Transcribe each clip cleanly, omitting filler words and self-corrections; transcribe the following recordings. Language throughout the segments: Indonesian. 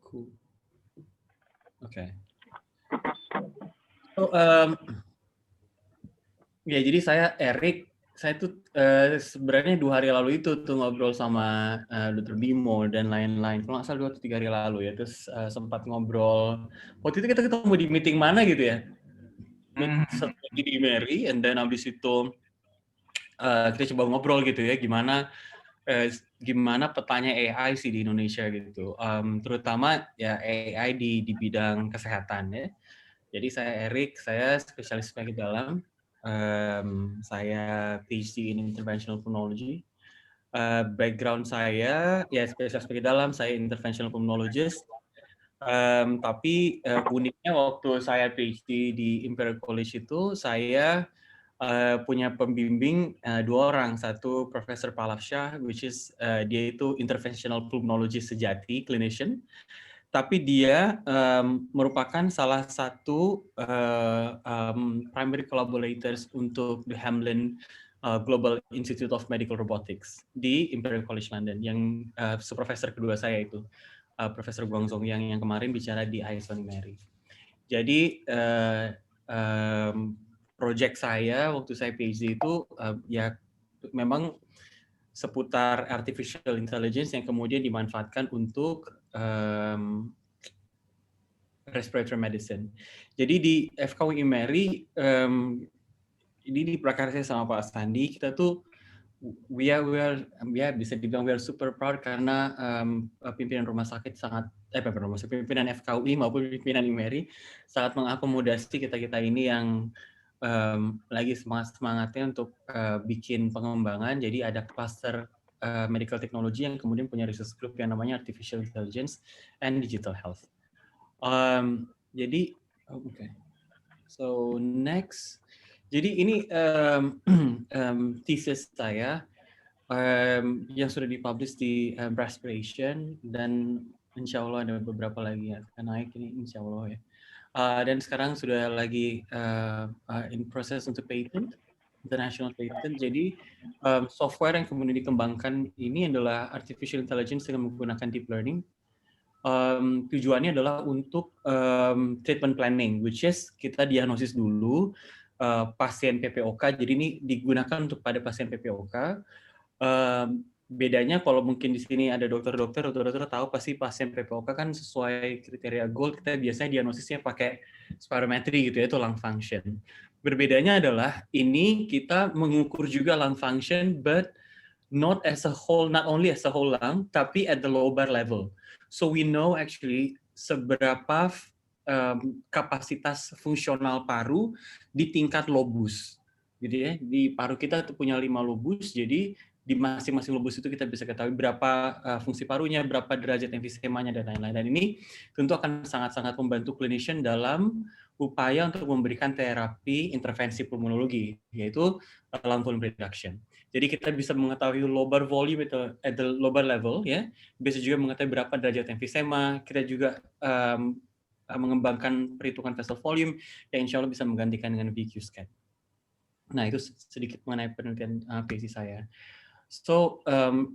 Cool. Oke. So, ya jadi saya Erik, saya tuh sebenarnya 2 hari lalu itu tuh ngobrol sama Dr. Bimo dan lain-lain. Kalau nggak salah 2 atau 3 hari lalu ya. Terus sempat ngobrol. Waktu itu kita ketemu di meeting mana gitu ya? Satu lagi di Mary, and then abis itu kita coba ngobrol gitu ya, gimana petanya AI sih di Indonesia gitu, terutama ya AI di bidang kesehatan ya. Jadi saya Erik, saya spesialis penyakit dalam, saya PhD in Interventional Pulmonology. Background saya ya spesialis penyakit dalam, saya interventional pulmonologist. Tapi uniknya waktu saya PhD di Imperial College itu saya punya pembimbing 2 orang, satu Profesor Palafsyah, which is dia itu interventional pulmonologist sejati, clinician, tapi dia merupakan salah satu primary collaborators untuk the Hamlin Global Institute of Medical Robotics di Imperial College London, yang supervisor kedua saya itu, Profesor Guangzhong yang kemarin bicara di ISON Mary. Jadi project saya waktu saya PhD itu ya memang seputar artificial intelligence yang kemudian dimanfaatkan untuk respiratory medicine. Jadi di FKUI Mary, ini diprakarsai sama Pak Sandi, kita tuh bisa dibilang we are super proud karena pimpinan rumah sakit pimpinan FKUI maupun pimpinan IMERI sangat mengakomodasi kita ini yang lagi semangatnya untuk bikin pengembangan. Jadi ada cluster medical technology yang kemudian punya research group yang namanya Artificial Intelligence and Digital Health. Jadi, so next. Jadi ini thesis saya yang sudah dipublish di Brespiration, dan insya Allah ada beberapa lagi yang akan naik ini insya Allah ya. Dan sekarang sudah lagi in process untuk patent, international patent. Jadi software yang kemudian dikembangkan ini adalah artificial intelligence dengan menggunakan deep learning. Tujuannya adalah untuk treatment planning, which is kita diagnosis dulu pasien PPOK. Jadi ini digunakan untuk pada pasien PPOK. Bedanya kalau mungkin di sini ada dokter tahu pasti pasien PPOK kan sesuai kriteria GOLD, kita biasanya diagnosisnya pakai spirometry gitu ya, itu lung function. Berbedanya adalah ini kita mengukur juga lung function, but not as a whole, not only as a whole lung, tapi at the lobar level. So we know actually seberapa kapasitas fungsional paru di tingkat lobus, gitu ya. Di paru kita tuh punya 5 lobus, jadi di masing-masing lobus itu kita bisa ketahui berapa fungsi parunya, berapa derajat emfisemanya dan lain-lain. Dan ini tentu akan sangat-sangat membantu clinician dalam upaya untuk memberikan terapi intervensi pulmonologi, yaitu lung volume reduction. Jadi kita bisa mengetahui lobar volume itu at the lobar level ya, bisa juga mengetahui berapa derajat emfisema. Kita juga mengembangkan perhitungan vessel volume yang insya Allah bisa menggantikan dengan VQ scan. Nah itu sedikit mengenai penelitian PhD saya. So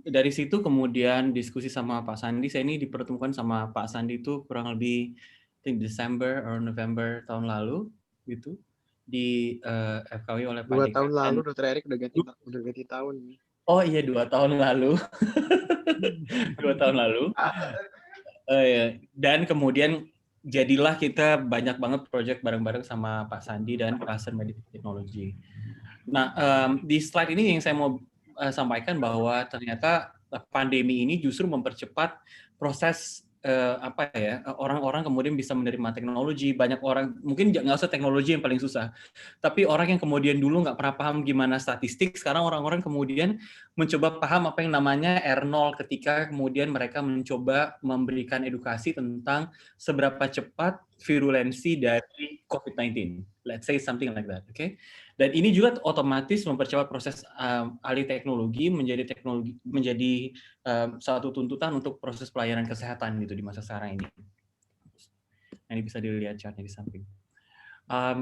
dari situ kemudian diskusi sama Pak Sandi. Saya ini dipertemukan sama Pak Sandi itu kurang lebih Desember atau November tahun lalu gitu di FKW oleh Pak 2 tahun Dekan. lalu Dr. Erik udah ganti tahun. Oh iya 2 tahun lalu. 2 tahun lalu. Dan kemudian jadilah kita banyak banget project bareng-bareng sama Pak Sandi dan Cluster Medical Technology. Nah, di slide ini yang saya mau sampaikan bahwa ternyata pandemi ini justru mempercepat proses orang-orang kemudian bisa menerima teknologi. Banyak orang, mungkin nggak usah teknologi yang paling susah, tapi orang yang kemudian dulu nggak pernah paham gimana statistik, sekarang orang-orang kemudian mencoba paham apa yang namanya R0 ketika kemudian mereka mencoba memberikan edukasi tentang seberapa cepat virulensi dari COVID-19. Let's say something like that, okay? Dan ini juga otomatis mempercepat proses alih teknologi menjadi satu tuntutan untuk proses pelayanan kesehatan gitu di masa sekarang ini. Nah, ini bisa dilihat chartnya di samping.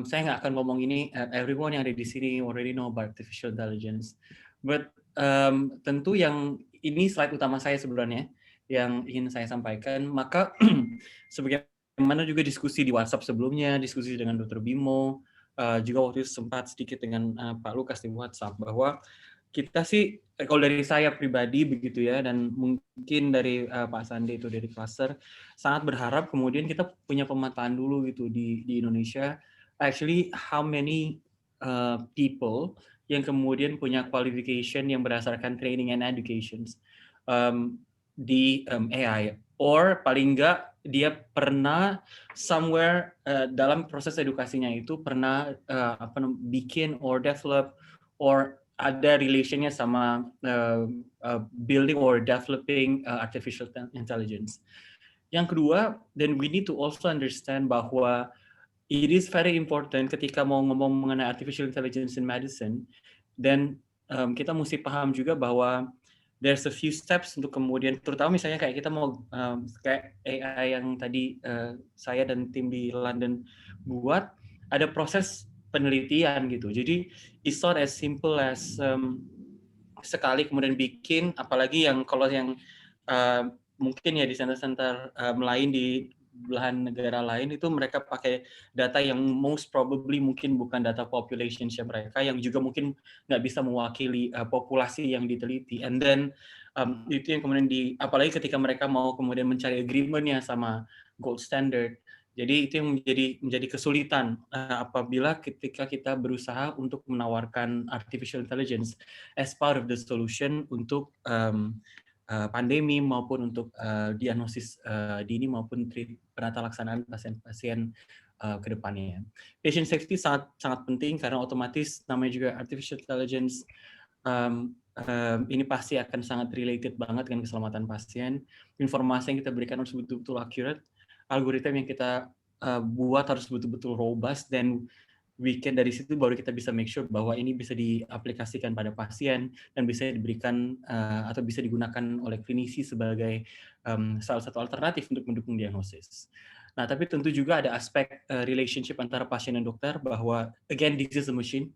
Saya nggak akan ngomong ini, everyone yang ada di sini already know about artificial intelligence. But tentu yang ini slide utama saya sebenarnya. yang ingin saya sampaikan. Maka sebagaimana juga diskusi di WhatsApp sebelumnya, diskusi dengan Dr. Bimo, juga waktu itu sempat sedikit dengan Pak Lukas di WhatsApp, bahwa kita sih, kalau dari saya pribadi begitu ya, dan mungkin dari Pak Sandi itu dari cluster, sangat berharap kemudian kita punya pemetaan dulu gitu di Indonesia, actually how many people yang kemudian punya qualification yang berdasarkan training and educations di AI, or paling enggak dia pernah somewhere dalam proses edukasinya itu pernah bikin or develop or ada relationnya sama building or developing artificial intelligence. Yang kedua, then we need to also understand bahwa it is very important ketika mau ngomong mengenai artificial intelligence in medicine, dan kita mesti paham juga bahwa there's a few steps untuk kemudian, terutama misalnya kayak kita mau kayak AI yang tadi saya dan tim di London buat, ada proses penelitian gitu. Jadi it's not as simple as sekali kemudian bikin, apalagi yang kalau yang mungkin ya di center-center lain di belahan negara lain itu mereka pakai data yang most probably mungkin bukan data population mereka, yang juga mungkin nggak bisa mewakili populasi yang diteliti, and then itu yang kemudian apalagi ketika mereka mau kemudian mencari agreement-nya sama gold standard. Jadi itu yang menjadi kesulitan apabila ketika kita berusaha untuk menawarkan artificial intelligence as part of the solution untuk pandemi maupun untuk diagnosis dini maupun penata laksanaan pasien-pasien ke depannya. Patient safety sangat penting karena otomatis namanya juga artificial intelligence, ini pasti akan sangat related banget dengan keselamatan pasien. Informasi yang kita berikan harus betul-betul accurate, algoritma yang kita buat harus betul-betul robust, dan dari situ baru kita bisa make sure bahwa ini bisa diaplikasikan pada pasien dan bisa diberikan atau bisa digunakan oleh klinisi sebagai salah satu alternatif untuk mendukung diagnosis. Nah, tapi tentu juga ada aspek relationship antara pasien dan dokter, bahwa again this is a machine.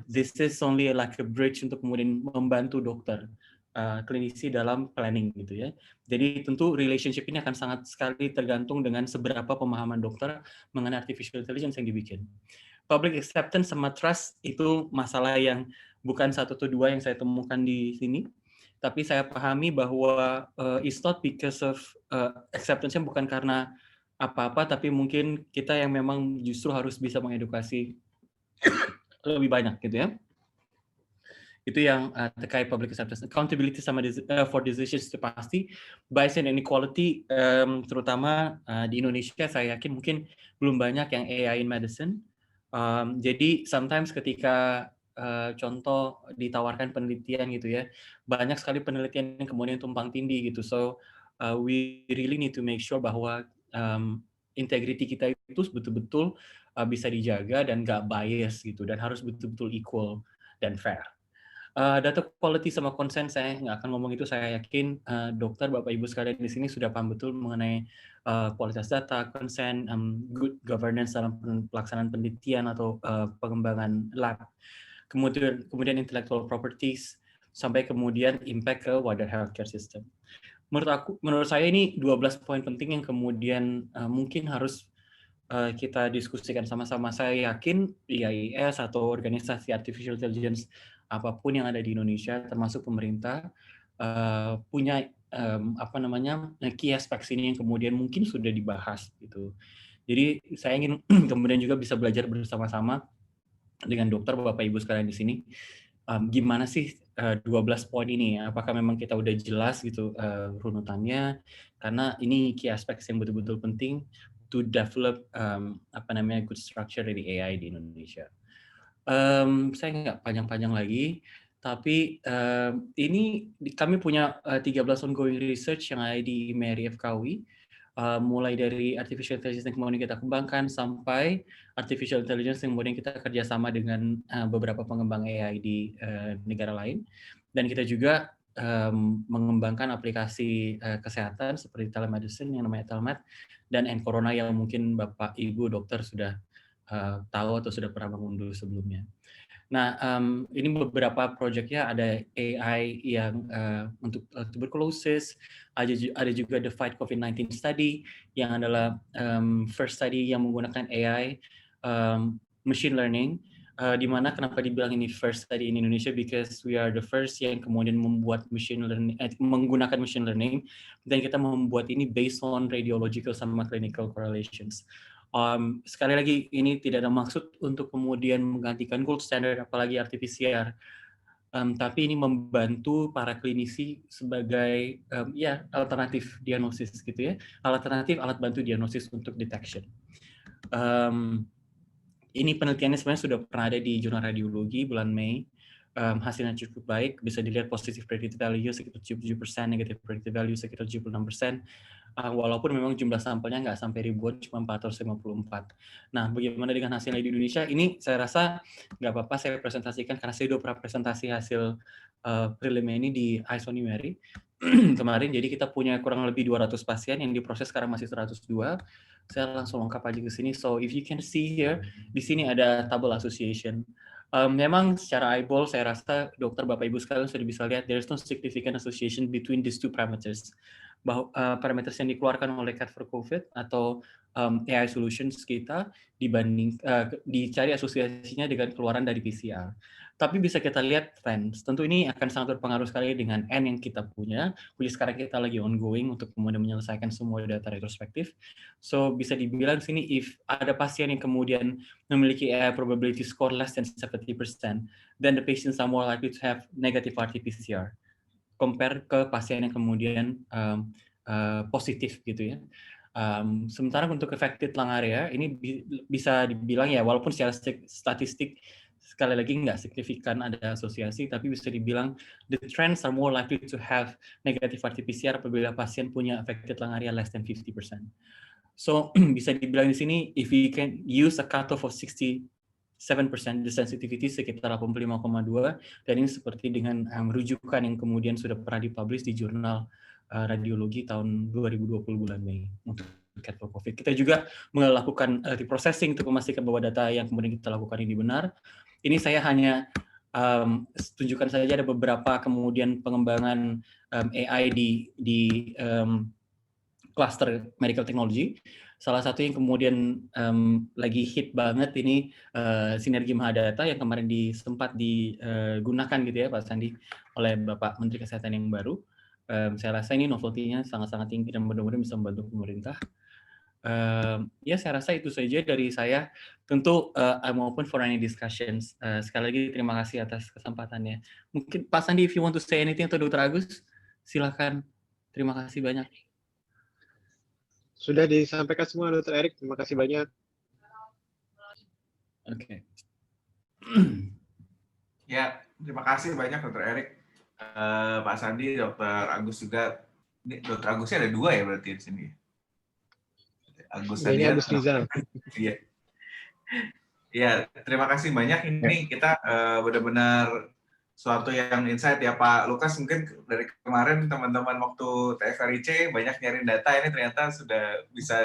This is only like a bridge untuk kemudian membantu dokter, klinisi dalam planning gitu ya. Jadi tentu relationship ini akan sangat sekali tergantung dengan seberapa pemahaman dokter mengenai artificial intelligence yang dibikin. Public acceptance sama trust itu masalah yang bukan satu atau dua yang saya temukan di sini, tapi saya pahami bahwa it's not because of acceptance-nya bukan karena apa-apa, tapi mungkin kita yang memang justru harus bisa mengedukasi lebih banyak gitu ya. Itu yang terkait public acceptance. Accountability sama for decisions itu pasti. Bias and inequality, terutama di Indonesia saya yakin mungkin belum banyak yang AI in medicine. Jadi sometimes ketika contoh ditawarkan penelitian gitu ya, banyak sekali penelitian yang kemudian tumpang tindih gitu. So we really need to make sure bahwa integrity kita itu betul-betul bisa dijaga dan nggak bias gitu, dan harus betul-betul equal dan fair. Data quality sama consent saya nggak akan ngomong itu, saya yakin dokter, Bapak Ibu sekalian di sini sudah paham betul mengenai kualitas data, consent, good governance dalam pelaksanaan penelitian atau pengembangan lab. Kemudian intellectual properties, sampai kemudian impact ke wider healthcare system. Menurut saya ini 12 poin penting yang kemudian mungkin harus kita diskusikan sama-sama. Saya yakin IAIS atau organisasi artificial intelligence apapun yang ada di Indonesia, termasuk pemerintah, punya key aspects ini yang kemudian mungkin sudah dibahas gitu. Jadi saya ingin kemudian juga bisa belajar bersama-sama dengan dokter, Bapak Ibu sekalian di sini, gimana sih 12 poin ini ya? Apakah memang kita udah jelas gitu runutannya? Karena ini key aspects yang betul-betul penting to develop good structure dari AI di Indonesia. Saya nggak panjang-panjang lagi, tapi ini kami punya 13 ongoing research yang ada di Mary FKUI, mulai dari artificial intelligence yang kemudian kita kembangkan sampai artificial intelligence yang kemudian kita kerjasama dengan beberapa pengembang AI di negara lain, dan kita juga mengembangkan aplikasi kesehatan seperti telemedicine yang namanya Telmed, dan Corona yang mungkin Bapak Ibu dokter sudah tahu atau sudah pernah mengunduh sebelumnya. Nah, ini beberapa proyeknya ada AI yang untuk tuberculosis, ada juga the Fight COVID-19 study yang adalah first study yang menggunakan AI, machine learning, di mana kenapa dibilang ini first study in Indonesia because we are the first yang kemudian membuat menggunakan machine learning, dan kita membuat ini based on radiological sama clinical correlations. Sekali lagi ini tidak ada maksud untuk kemudian menggantikan gold standard apalagi RT-PCR, tapi ini membantu para klinisi sebagai ya alternatif diagnosis gitu ya, alternatif alat bantu diagnosis untuk detection. Ini penelitiannya sebenarnya sudah pernah ada di jurnal radiologi bulan Mei. Hasilnya cukup baik, bisa dilihat positif predictive value sekitar 77%, negatif predictive value sekitar 76%, walaupun memang jumlah sampelnya nggak sampai ribuan, cuma 454. Nah, bagaimana dengan hasilnya di Indonesia? Ini saya rasa nggak apa-apa saya presentasikan, karena saya udah pernah presentasi hasil prelimnya ini di Isonimery kemarin, jadi kita punya kurang lebih 200 pasien, yang diproses sekarang masih 102. Saya langsung lengkap aja ke sini. So, if you can see here, di sini ada table association. Memang secara eyeball saya rasa dokter Bapak Ibu sekalian sudah bisa lihat there is no significant association between these two parameters. Bahwa parameters yang dikeluarkan oleh Cat for COVID atau AI solutions kita dibanding dicari asosiasinya dengan keluaran dari PCR. Tapi bisa kita lihat trends. Tentu ini akan sangat berpengaruh sekali dengan N yang kita punya, which sekarang kita lagi ongoing untuk kemudian menyelesaikan semua data retrospektif. So bisa dibilang sini if ada pasien yang kemudian memiliki AI probability score less than 70%, then the patients are more likely to have negative RT-PCR compare ke pasien yang kemudian positif gitu ya. Sementara untuk affected lung area ini bisa dibilang ya, walaupun secara statistik sekali lagi nggak signifikan ada asosiasi, tapi bisa dibilang the trends are more likely to have negative RT-PCR apabila pasien punya affected lung area less than 50%. So bisa dibilang di sini if we can use a cutoff of 67%, the sensitivity sekitar 85,2, dan ini seperti dengan rujukan yang kemudian sudah pernah dipublish di jurnal radiologi tahun 2020 bulan Mei untuk Cat for COVID. Kita juga melakukan reprocessing untuk memastikan bahwa data yang kemudian kita lakukan ini benar. Ini saya hanya tunjukkan saja ada beberapa kemudian pengembangan AI di cluster medical technology. Salah satu yang kemudian lagi hit banget ini sinergi Mahadata yang kemarin sempat digunakan gitu ya Pak Sandi oleh Bapak Menteri Kesehatan yang baru. Saya rasa ini novelty-nya sangat-sangat tinggi dan mudah-mudahan bisa membantu pemerintah. Ya saya rasa itu saja dari saya. Tentu I'm open for any discussions. Sekali lagi terima kasih atas kesempatannya. Mungkin Pak Sandi if you want to say anything atau Dr. Agus, silakan. Terima kasih banyak. Sudah disampaikan semua, Dr. Erik. Terima kasih banyak. Oke. Ya, terima kasih banyak Dr. Erik. Pak Sandi, Dr. Agus juga. Dr. Agusnya ada 2 ya berarti di sini. Agus Ini Agus Rizal. Iya. Iya, terima kasih banyak. Ini kita benar-benar suatu yang insight ya Pak Lukas. Mungkin dari kemarin teman-teman waktu TFRIC banyak nyari data, ini ternyata sudah bisa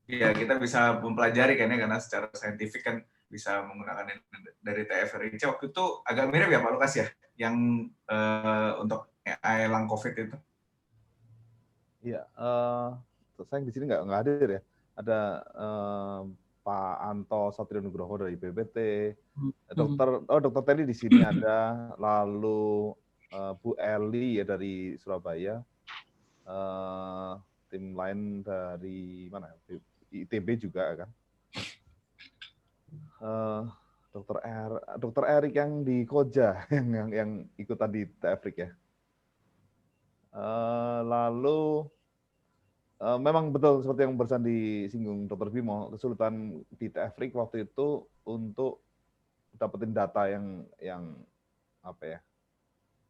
kita bisa mempelajari kan ya, karena secara saintifik kan bisa menggunakan dari TFRIC. Waktu itu agak mirip ya Pak Lukas ya, yang untuk AI lung COVID itu. Iya, saya di sini nggak hadir ya. Ada Pak Anto Satrio Nugroho dari BPT, Dokter Teli di sini ada, lalu Bu Eli ya dari Surabaya, tim lain dari mana? ITB juga kan. Dokter Erik yang di Koja yang ikutan di TFRIC ya. Lalu memang betul seperti yang barusan disinggung Dr. Bimo, kesulitan di TFRIC waktu itu untuk dapetin data yang apa ya,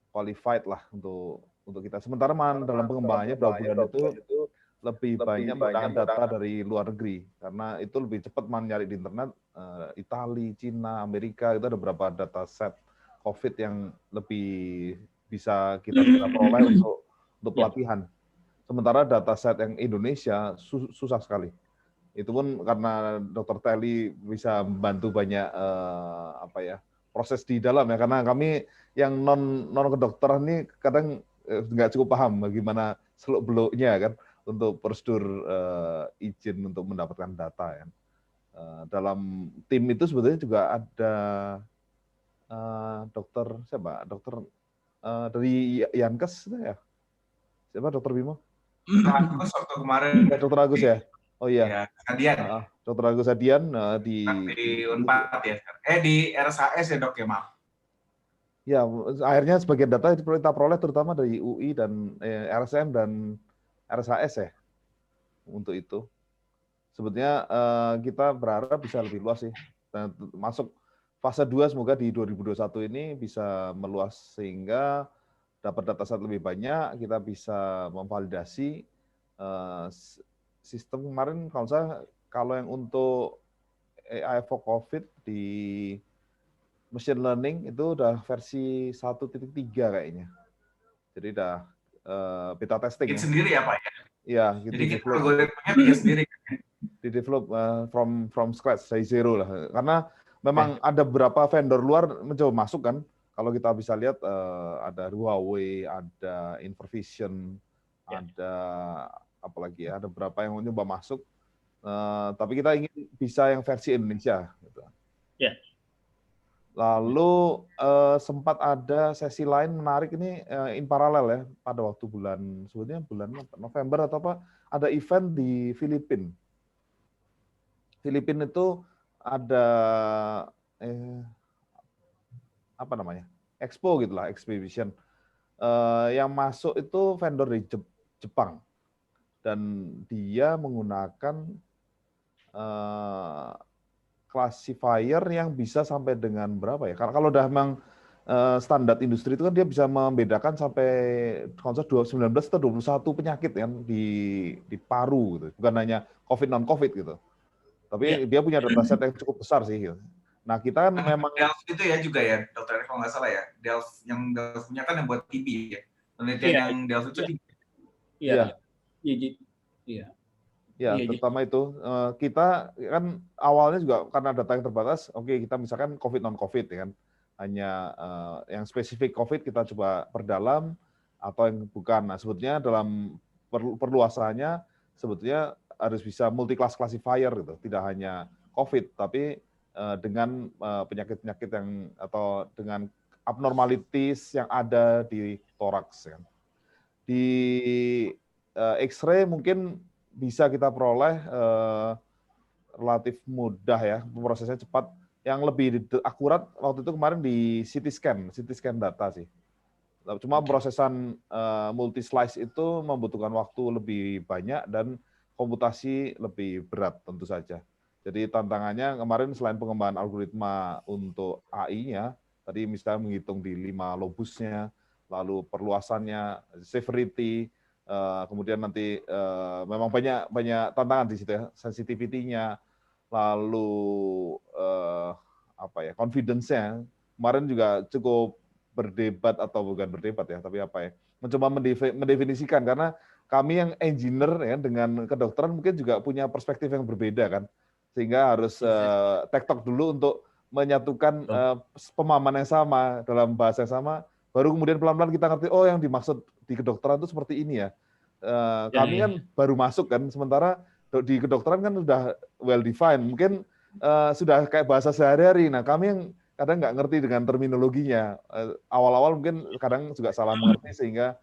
qualified lah untuk kita. Sementara dalam pengembangannya berapa bulan itu lebih banyak menggunakan data dari luar negeri, karena itu lebih cepat nyari di internet. Italia, Cina, Amerika itu ada beberapa data set COVID yang lebih bisa kita peroleh untuk pelatihan. Sementara data set yang Indonesia susah sekali. Itu pun karena Dr. Teli bisa membantu banyak proses di dalam ya, karena kami yang non kedokteran ini kadang nggak cukup paham bagaimana seluk-beluknya kan untuk prosedur izin untuk mendapatkan data ya. Dalam tim itu sebetulnya juga ada dokter siapa? Dokter dari Yankes ya. Siapa Dokter Bimo? Agus waktu kemarin. Dokter Agus ya. Oh iya. Ya, Adian. Dokter Agus Adian di Unpad ya. Di RSAS ya dok ya, maaf. Ya, akhirnya sebagian data itu kita peroleh terutama dari UI dan RSM dan RSAS ya untuk itu. Sebetulnya kita berharap bisa lebih luas sih. Dan masuk fase 2 semoga di 2021 ini bisa meluas sehingga dapat dataset lebih banyak, kita bisa memvalidasi sistem kemarin kalau yang untuk AI for COVID di machine learning itu udah versi 1.3 kayaknya. Jadi udah beta testing. Bikin sendiri ya Pak ya? Iya. Jadi kita algoritmanya bikin sendiri. Di develop from scratch, dari zero lah. Karena memang ada beberapa vendor luar mencoba masuk kan. Kalau kita bisa lihat ada Huawei, ada Infovision, ada apalagi ya, ada beberapa yang mencoba masuk. Tapi kita ingin bisa yang versi Indonesia. Gitu. Ya. Lalu sempat ada sesi lain menarik ini in paralel ya pada waktu sebetulnya bulan November atau apa, ada event di Filipina. Filipina itu ada apa namanya, expo gitulah, exhibition. Yang masuk itu vendor dari Jepang dan dia menggunakan classifier yang bisa sampai dengan berapa ya? Kalau udah memang standar industri itu kan dia bisa membedakan sampai konsep 19 atau 21 penyakit kan di paru gitu. Bukan hanya COVID non COVID gitu. Tapi dia punya dataset yang cukup besar sih gitu. Nah, kita kan memang Delft itu ya juga ya, dokter kalau nggak salah ya. Delft yang Delft punya kan yang buat TB ya. Penelitian yang Delft itu Iya. Ya, terutama itu kita kan awalnya juga karena data yang terbatas, oke kita misalkan COVID non COVID ya kan, hanya yang spesifik COVID kita coba perdalam atau yang bukan. Nah sebetulnya dalam perluasannya sebetulnya harus bisa multi class classifier gitu, tidak hanya COVID tapi dengan penyakit-penyakit yang atau dengan abnormalities yang ada di toraks ya kan. Di X-ray mungkin bisa kita peroleh relatif mudah ya, prosesnya cepat. Yang lebih akurat waktu itu kemarin di CT scan data sih. Cuma prosesan multi slice itu membutuhkan waktu lebih banyak dan komputasi lebih berat tentu saja. Jadi tantangannya kemarin selain pengembangan algoritma untuk AI-nya, tadi misalnya menghitung di 5 lobusnya, lalu perluasannya, severity, kemudian nanti memang banyak tantangan di situ ya, sensitivity-nya, lalu confidence-nya. Kemarin juga cukup berdebat atau bukan berdebat ya, tapi mencoba mendefinisikan karena kami yang engineer ya dengan kedokteran mungkin juga punya perspektif yang berbeda kan, sehingga harus tektok dulu untuk menyatukan pemahaman yang sama dalam bahasa yang sama. Baru kemudian pelan-pelan kita ngerti, oh yang dimaksud di kedokteran itu seperti ini ya. Kami kan baru masuk kan, sementara di kedokteran kan sudah well defined, mungkin sudah kayak bahasa sehari-hari. Nah kami yang kadang nggak ngerti dengan terminologinya. Awal-awal mungkin kadang juga salah mengerti sehingga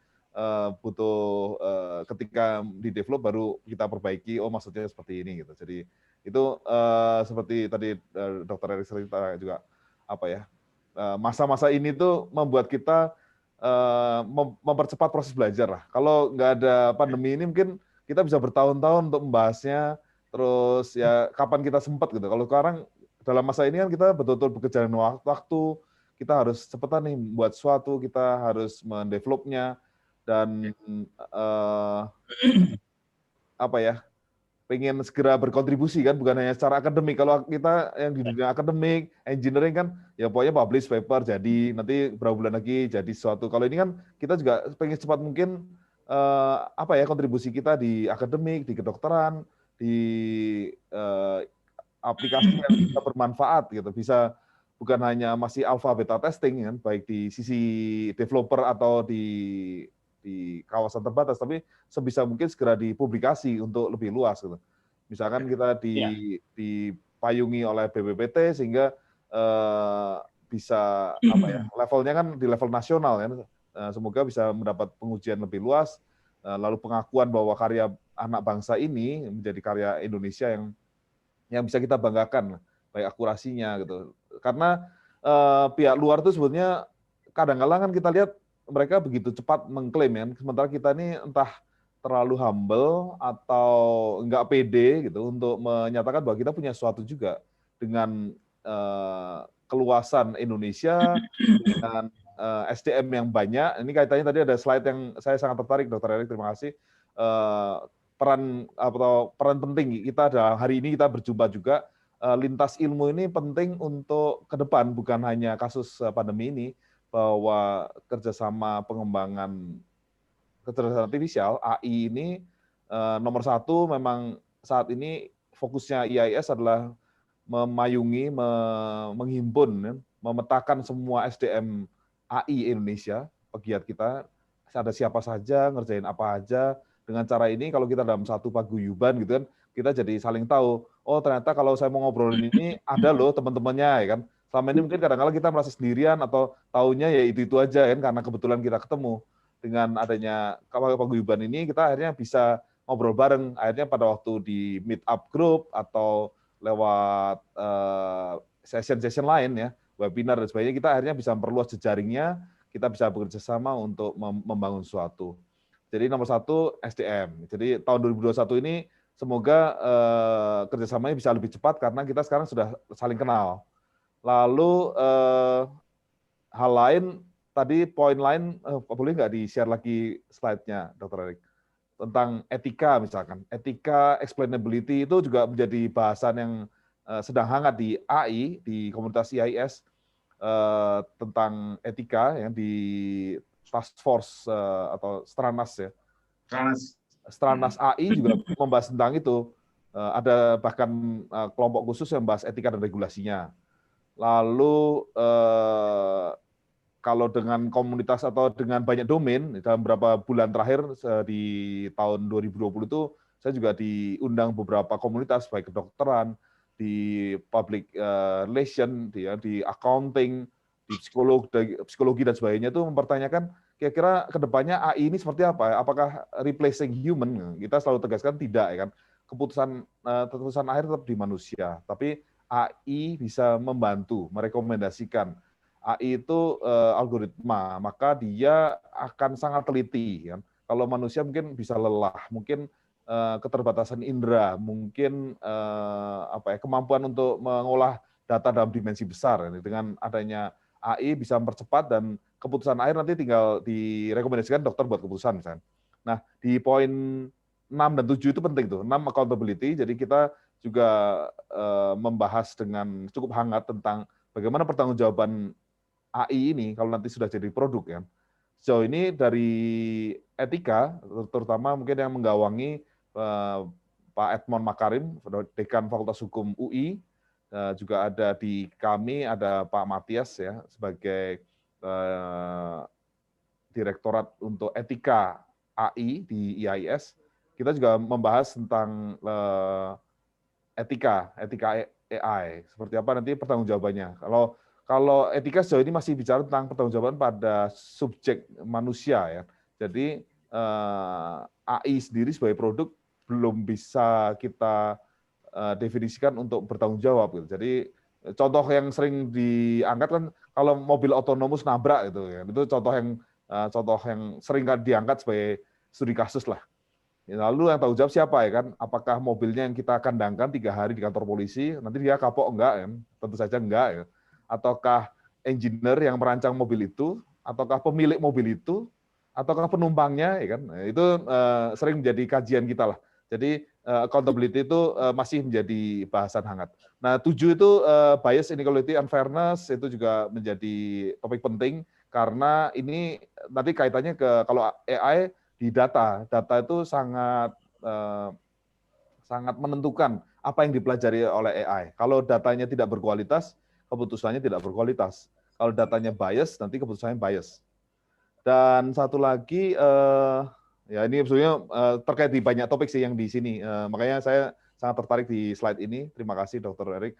butuh ketika di develop baru kita perbaiki, oh maksudnya seperti ini gitu. Jadi itu seperti tadi Dr. Erik cerita juga masa-masa ini tuh membuat kita mempercepat proses belajar lah. Kalau nggak ada pandemi ini mungkin kita bisa bertahun-tahun untuk membahasnya, terus ya kapan kita sempat gitu. Kalau sekarang dalam masa ini kan kita betul-betul bekerja dengan waktu, kita harus cepetan nih buat sesuatu, kita harus mendevelopnya dan pengen segera berkontribusi kan, bukan hanya secara akademik. Kalau kita yang di dunia akademik, engineering kan, ya pokoknya publish paper jadi, nanti berapa bulan lagi jadi sesuatu. Kalau ini kan kita juga pengen cepat mungkin kontribusi kita di akademik, di kedokteran, di aplikasi yang bisa bermanfaat gitu, bisa bukan hanya masih alpha beta testing kan, baik di sisi developer atau di kawasan terbatas, tapi sebisa mungkin segera dipublikasi untuk lebih luas gitu. Misalkan kita dipayungi oleh BPPT sehingga bisa apa ya, levelnya kan di level nasional kan. Semoga bisa mendapat pengujian lebih luas, lalu pengakuan bahwa karya anak bangsa ini menjadi karya Indonesia yang bisa kita banggakan, baik akurasinya gitu. Karena pihak luar itu sebetulnya kadang-kadang kan kita lihat mereka begitu cepat mengklaim ya, sementara kita ini entah terlalu humble atau enggak pede gitu untuk menyatakan bahwa kita punya sesuatu juga dengan keluasan Indonesia, dengan SDM yang banyak. Ini kaitannya tadi ada slide yang saya sangat tertarik, Dr. Erik, terima kasih. Peran penting kita dalam hari ini kita berjumpa juga, lintas ilmu ini penting untuk ke depan, bukan hanya kasus pandemi ini, bahwa kerjasama pengembangan kecerdasan artifisial AI ini nomor satu memang saat ini fokusnya IAIS adalah memayungi, menghimpun, memetakan semua SDM AI Indonesia, pegiat kita, ada siapa saja, ngerjain apa aja. Dengan cara ini kalau kita dalam satu paguyuban gitu kan, kita jadi saling tahu, oh ternyata kalau saya mau ngobrolin ini ada loh teman-temannya ya kan. Selama ini mungkin kadang-kadang kita merasa sendirian atau taunya ya itu aja kan, karena kebetulan kita ketemu. Dengan adanya paguyuban ini kita akhirnya bisa ngobrol bareng. Akhirnya pada waktu di meet up group atau lewat session-session lain ya, webinar dan sebagainya, kita akhirnya bisa memperluas jejaringnya, kita bisa bekerja sama untuk membangun sesuatu. Jadi nomor satu SDM. Jadi tahun 2021 ini semoga kerjasamanya bisa lebih cepat karena kita sekarang sudah saling kenal. Lalu hal lain, tadi poin lain, boleh nggak di-share lagi slide-nya, Dr. Erik? Tentang etika misalkan. Etika explainability itu juga menjadi bahasan yang sedang hangat di AI, di komunitas IAIS, tentang etika yang di task force atau Stranas ya. Stranas AI juga membahas tentang itu. Ada bahkan kelompok khusus yang membahas etika dan regulasinya. Lalu kalau dengan komunitas atau dengan banyak domain, dalam beberapa bulan terakhir di tahun 2020 itu, saya juga diundang beberapa komunitas, baik kedokteran, di public relation, di accounting, di psikologi dan sebagainya, itu mempertanyakan kira-kira kedepannya AI ini seperti apa? Apakah replacing human? Kita selalu tegaskan tidak, ya kan? Keputusan akhir tetap di manusia, tapi AI bisa membantu, merekomendasikan. AI itu algoritma, maka dia akan sangat teliti. Kan? Kalau manusia mungkin bisa lelah, mungkin keterbatasan indera, mungkin kemampuan untuk mengolah data dalam dimensi besar. Dengan adanya AI bisa mempercepat dan keputusan akhir nanti tinggal direkomendasikan dokter buat keputusan misalnya. Nah, di poin 6 dan 7 itu penting tuh, 6 accountability. Jadi kita juga membahas dengan cukup hangat tentang bagaimana pertanggungjawaban AI ini kalau nanti sudah jadi produk ya. Sejauh ini dari etika, terutama mungkin yang menggawangi Pak Edmond Makarim, Dekan Fakultas Hukum UI, juga ada di kami ada Pak Matias ya sebagai Direktorat untuk Etika AI di IAIS. Kita juga membahas tentang etika AI, seperti apa nanti pertanggungjawabannya. Kalau etika sejauh ini masih bicara tentang pertanggungjawaban pada subjek manusia ya. Jadi AI sendiri sebagai produk belum bisa kita definisikan untuk bertanggung jawab gitu. Jadi contoh yang sering diangkat kan kalau mobil otonomus nabrak gitu ya. Itu contoh yang sering diangkat sebagai studi kasus lah. Lalu yang tanggung jawab siapa ya kan? Apakah mobilnya yang kita kandangkan 3 hari di kantor polisi, nanti dia kapok enggak kan? Tentu saja enggak ya. Ataukah engineer yang merancang mobil itu, ataukah pemilik mobil itu, ataukah penumpangnya ya kan? Nah, itu sering menjadi kajian kita lah. Jadi accountability itu masih menjadi bahasan hangat. Nah, 7 itu bias, inequality, unfairness itu juga menjadi topik penting karena ini nanti kaitannya ke kalau AI di data itu sangat sangat menentukan apa yang dipelajari oleh AI. Kalau datanya tidak berkualitas, keputusannya tidak berkualitas. Kalau datanya bias, nanti keputusannya bias. Dan satu lagi, ya ini sebenarnya terkait di banyak topik sih yang di sini. Makanya saya sangat tertarik di slide ini. Terima kasih Dr. Erik.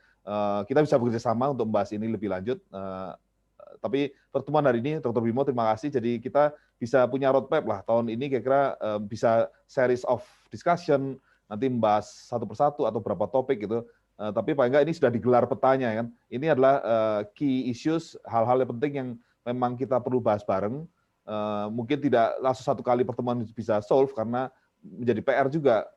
Kita bisa bekerja sama untuk membahas ini lebih lanjut. Tapi pertemuan hari ini, Dr. Bimo, terima kasih. Jadi kita bisa punya roadmap lah. Tahun ini kira-kira bisa series of discussion, nanti membahas satu persatu atau berapa topik gitu. Tapi paling enggak ini sudah digelar petanya kan. Ini adalah key issues, hal-hal yang penting yang memang kita perlu bahas bareng. Mungkin tidak langsung satu kali pertemuan bisa solve karena menjadi PR juga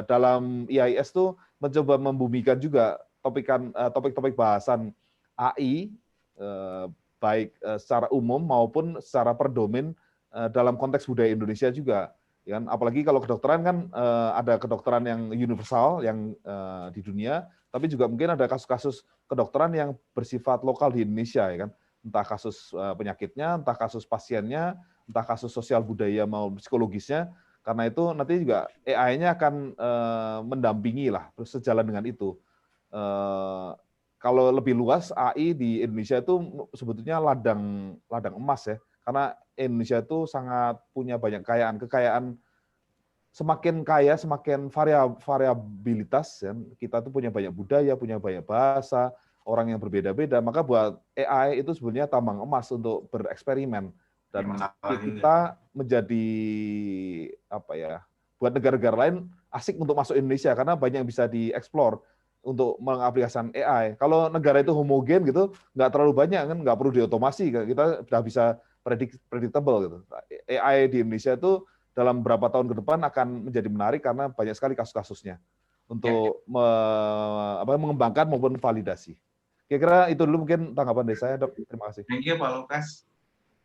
dalam IAIS tuh mencoba membumikan juga topik-topik bahasan AI baik secara umum maupun secara per domain dalam konteks budaya Indonesia juga. Ya, apalagi kalau kedokteran kan ada kedokteran yang universal yang di dunia, tapi juga mungkin ada kasus-kasus kedokteran yang bersifat lokal di Indonesia, ya kan? Entah kasus penyakitnya, entah kasus pasiennya, entah kasus sosial budaya maupun psikologisnya. Karena itu nanti juga AI-nya akan mendampingi lah, sejalan dengan itu. Kalau lebih luas, AI di Indonesia itu sebetulnya ladang emas ya, karena Indonesia itu sangat punya banyak kekayaan. Semakin kaya, semakin variabilitas. Ya. Kita tuh punya banyak budaya, punya banyak bahasa, orang yang berbeda-beda. Maka buat AI itu sebenarnya tambang emas untuk bereksperimen. Dan kita menjadi apa ya? Buat negara-negara lain asik untuk masuk Indonesia karena banyak yang bisa dieksplor untuk mengaplikasikan AI. Kalau negara itu homogen gitu, nggak terlalu banyak kan, nggak perlu diotomasi. Kita sudah bisa predictable gitu. AI di Indonesia itu dalam beberapa tahun ke depan akan menjadi menarik karena banyak sekali kasus-kasusnya untuk mengembangkan maupun validasi. Kira-kira itu dulu mungkin tanggapan dari saya, Dok. Terima kasih. Thank you Pak Lukas.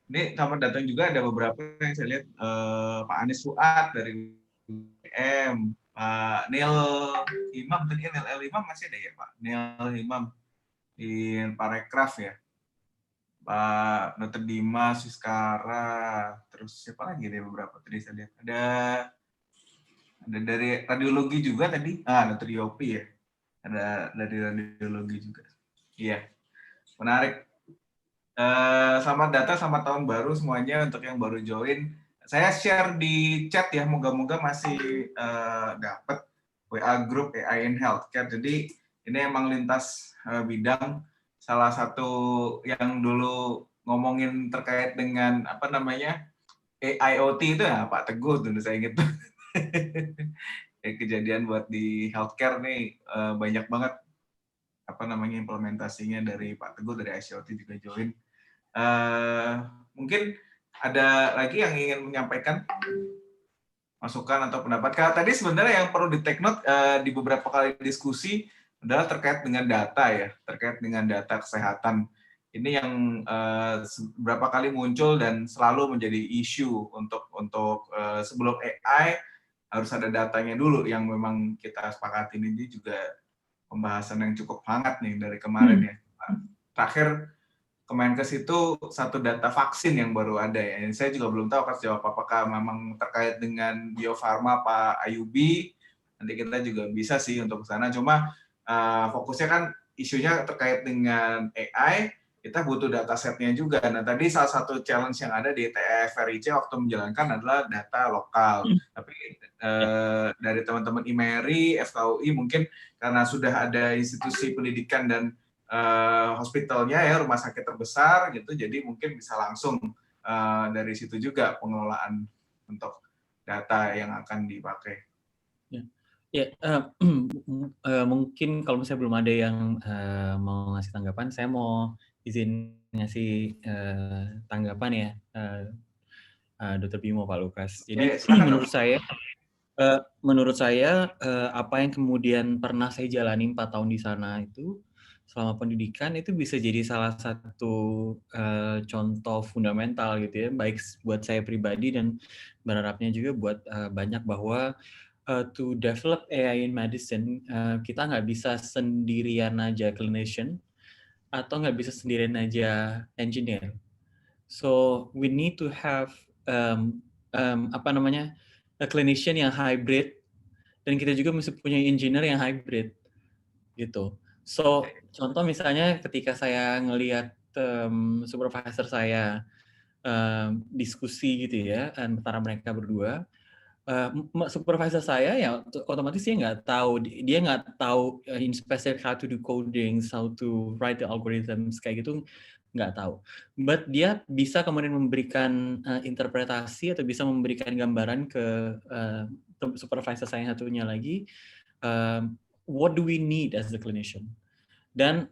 Ini selamat datang juga ada beberapa yang saya lihat Pak Anies Fuad dari UGM, Pak Neil Imam, tadi Neil Imam masih ada ya Pak? Neil Imam di Parekraf ya. Pak Dr. Dimas Wiskara, terus siapa lagi ada beberapa tadi saya lihat. Ada dari radiologi juga tadi, Dr. Yopi ya. Ada dari radiologi juga. Iya, menarik. Selamat datang, selamat tahun baru semuanya untuk yang baru join. Saya share di chat ya, moga-moga masih dapat WA group AI in Healthcare. Jadi ini emang lintas bidang. Salah satu yang dulu ngomongin terkait dengan apa namanya AIoT itu ya Pak Teguh dulu saya ingat. Kejadian buat di healthcare nih banyak banget apa namanya implementasinya dari Pak Teguh dari ICOT juga join. Mungkin ada lagi yang ingin menyampaikan masukan atau pendapat. Karena tadi sebenarnya yang perlu di take note di beberapa kali diskusi adalah terkait dengan data ya, terkait dengan data kesehatan. Ini yang beberapa kali muncul dan selalu menjadi isu untuk sebelum AI harus ada datanya dulu yang memang kita sepakati. Ini juga pembahasan yang cukup hangat nih dari kemarin ya. Terakhir Kemenkes itu satu data vaksin yang baru ada ya. Saya juga belum tahu jawab apakah memang terkait dengan Bio Farma Pak Ayubi. Nanti kita juga bisa sih untuk ke sana. Cuma fokusnya kan isunya terkait dengan AI. Kita butuh data setnya juga. Nah tadi salah satu challenge yang ada di TFRIC waktu menjalankan adalah data lokal. Tapi dari teman-teman IMERI, FKUI mungkin karena sudah ada institusi pendidikan dan hospitalnya ya rumah sakit terbesar gitu, jadi mungkin bisa langsung dari situ juga pengelolaan untuk data yang akan dipakai. Mungkin kalau misalnya belum ada yang mau ngasih tanggapan, saya mau izin ngasih tanggapan ya, Dr. Bimo, Pak Lukas. Jadi menurut saya apa yang kemudian pernah saya jalani 4 tahun di sana itu selama pendidikan itu bisa jadi salah satu contoh fundamental gitu ya, baik buat saya pribadi dan berharapnya juga buat banyak bahwa to develop AI in medicine kita nggak bisa sendirian aja clinician atau nggak bisa sendirian aja engineer. So we need to have a clinician yang hybrid dan kita juga mesti punya engineer yang hybrid gitu. So, contoh misalnya ketika saya ngelihat supervisor saya diskusi gitu ya antara mereka berdua, supervisor saya ya otomatis dia nggak tahu in specific how to do codings, how to write the algorithms kayak gitu, nggak tahu. But dia bisa kemudian memberikan interpretasi atau bisa memberikan gambaran ke supervisor saya yang satunya lagi, what do we need as the clinician. Dan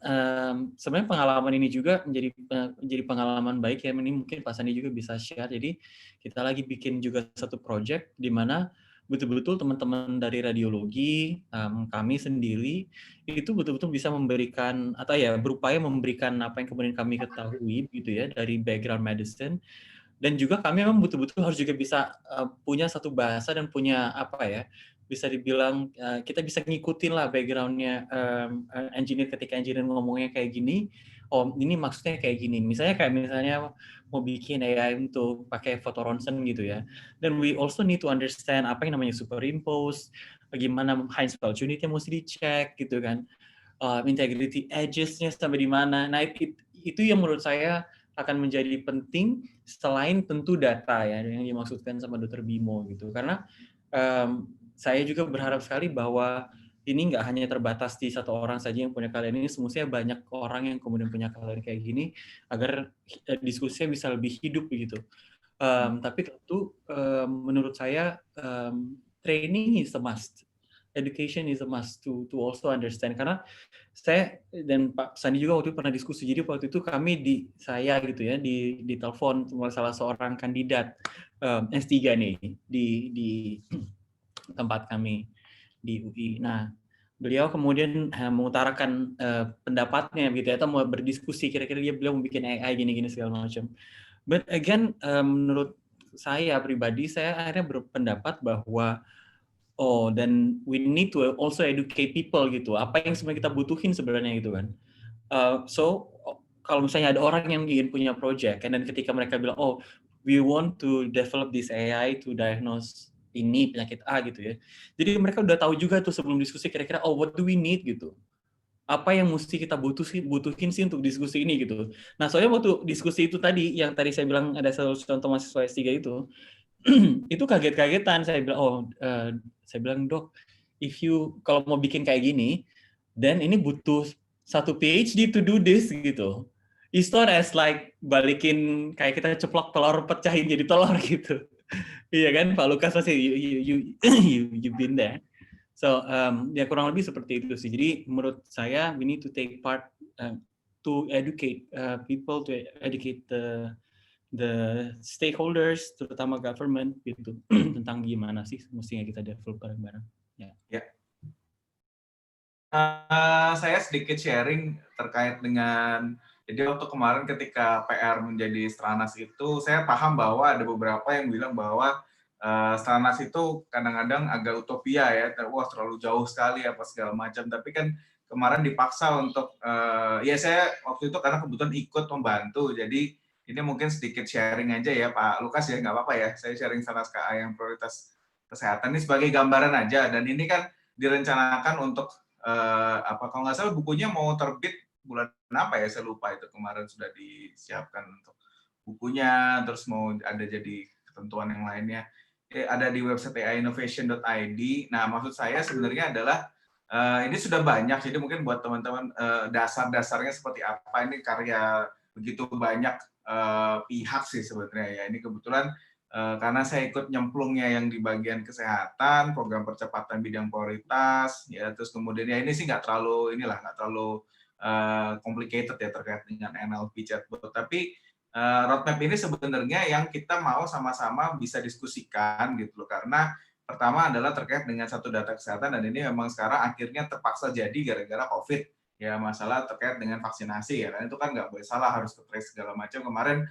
sebenarnya pengalaman ini juga menjadi pengalaman baik ya, ini mungkin Pak Sandi juga bisa share. Jadi kita lagi bikin juga satu project di mana betul-betul teman-teman dari radiologi, kami sendiri itu betul-betul bisa memberikan atau ya berupaya memberikan apa yang kemudian kami ketahui gitu ya dari background medicine. Dan juga kami memang betul-betul harus juga bisa punya satu bahasa dan punya apa ya, bisa dibilang kita bisa ngikutin lah background-nya engineer ketika engineer ngomongnya kayak gini, oh ini maksudnya kayak gini. Misalnya mau bikin AI untuk pakai foto ronsen gitu ya. Dan we also need to understand apa yang namanya superimpose, bagaimana High-Spell unit-nya mesti dicek gitu kan. Integrity edges-nya sampai di mana. Nah itu yang menurut saya akan menjadi penting selain tentu data ya yang dimaksudkan sama Dr. Bimo gitu. Karena saya juga berharap sekali bahwa ini nggak hanya terbatas di satu orang saja yang punya kalian ini, semestinya banyak orang yang kemudian punya kalian kayak gini agar diskusinya bisa lebih hidup begitu. Tapi tentu menurut saya training is a must, education is a must to also understand. Karena saya dan Pak Sandi juga waktu itu pernah diskusi. Jadi waktu itu kami saya gitu ya di telepon salah seorang kandidat S3 nih di tempat kami di UI. Nah, beliau kemudian mengutarakan pendapatnya gitu ya, atau mau berdiskusi kira-kira beliau mau bikin AI gini-gini segala macam. But again, menurut saya pribadi, saya akhirnya berpendapat bahwa dan we need to also educate people gitu. Apa yang sebenarnya kita butuhin sebenarnya gitu kan. So kalau misalnya ada orang yang ingin punya project, dan ketika mereka bilang, we want to develop this AI to diagnose ini penyakit A gitu ya. Jadi mereka udah tahu juga tuh sebelum diskusi kira-kira what do we need gitu. Apa yang mesti kita butuhin sih untuk diskusi ini gitu. Nah, soalnya waktu diskusi itu tadi yang tadi saya bilang ada satu contoh mahasiswa S3 itu itu kaget-kagetan. Saya bilang saya bilang, Dok, kalau mau bikin kayak gini, dan ini butuh satu PhD to do this gitu. It's not as like balikin kayak kita ceplok telur pecahin jadi telur gitu. Iya kan, Pak Lukas pasti you been there. So ya kurang lebih seperti itu sih. Jadi menurut saya we need to take part to educate people, to educate the stakeholders, terutama government gitu tentang gimana sih mestinya kita develop bareng-bareng. Ya. Saya sedikit sharing terkait dengan. Jadi waktu kemarin ketika PR menjadi Stranas itu, saya paham bahwa ada beberapa yang bilang bahwa Stranas itu kadang-kadang agak utopia ya, wah terlalu jauh sekali apa segala macam. Tapi kan kemarin dipaksa untuk, ya saya waktu itu karena kebetulan ikut membantu, jadi ini mungkin sedikit sharing aja ya Pak Lukas ya, nggak apa-apa ya, saya sharing Stranas KA yang prioritas kesehatan ini sebagai gambaran aja. Dan ini kan direncanakan untuk kalau nggak salah bukunya mau terbit bulan apa ya, saya lupa itu, kemarin sudah disiapkan untuk bukunya, terus mau ada jadi ketentuan yang lainnya, ada di website aiinnovation.id. Nah, maksud saya sebenarnya adalah ini sudah banyak, jadi mungkin buat teman-teman dasar-dasarnya seperti apa, ini karya begitu banyak pihak sih sebenarnya ya. Ini kebetulan karena saya ikut nyemplungnya yang di bagian kesehatan, program percepatan bidang prioritas, ya terus kemudian ya ini sih nggak terlalu complicated ya terkait dengan NLP chatbot. Tapi roadmap ini sebenarnya yang kita mau sama-sama bisa diskusikan gitu loh. Karena pertama adalah terkait dengan satu data kesehatan, dan ini memang sekarang akhirnya terpaksa jadi gara-gara COVID. Ya masalah terkait dengan vaksinasi ya, karena itu kan nggak boleh salah, harus ke-trace segala macam. Kemarin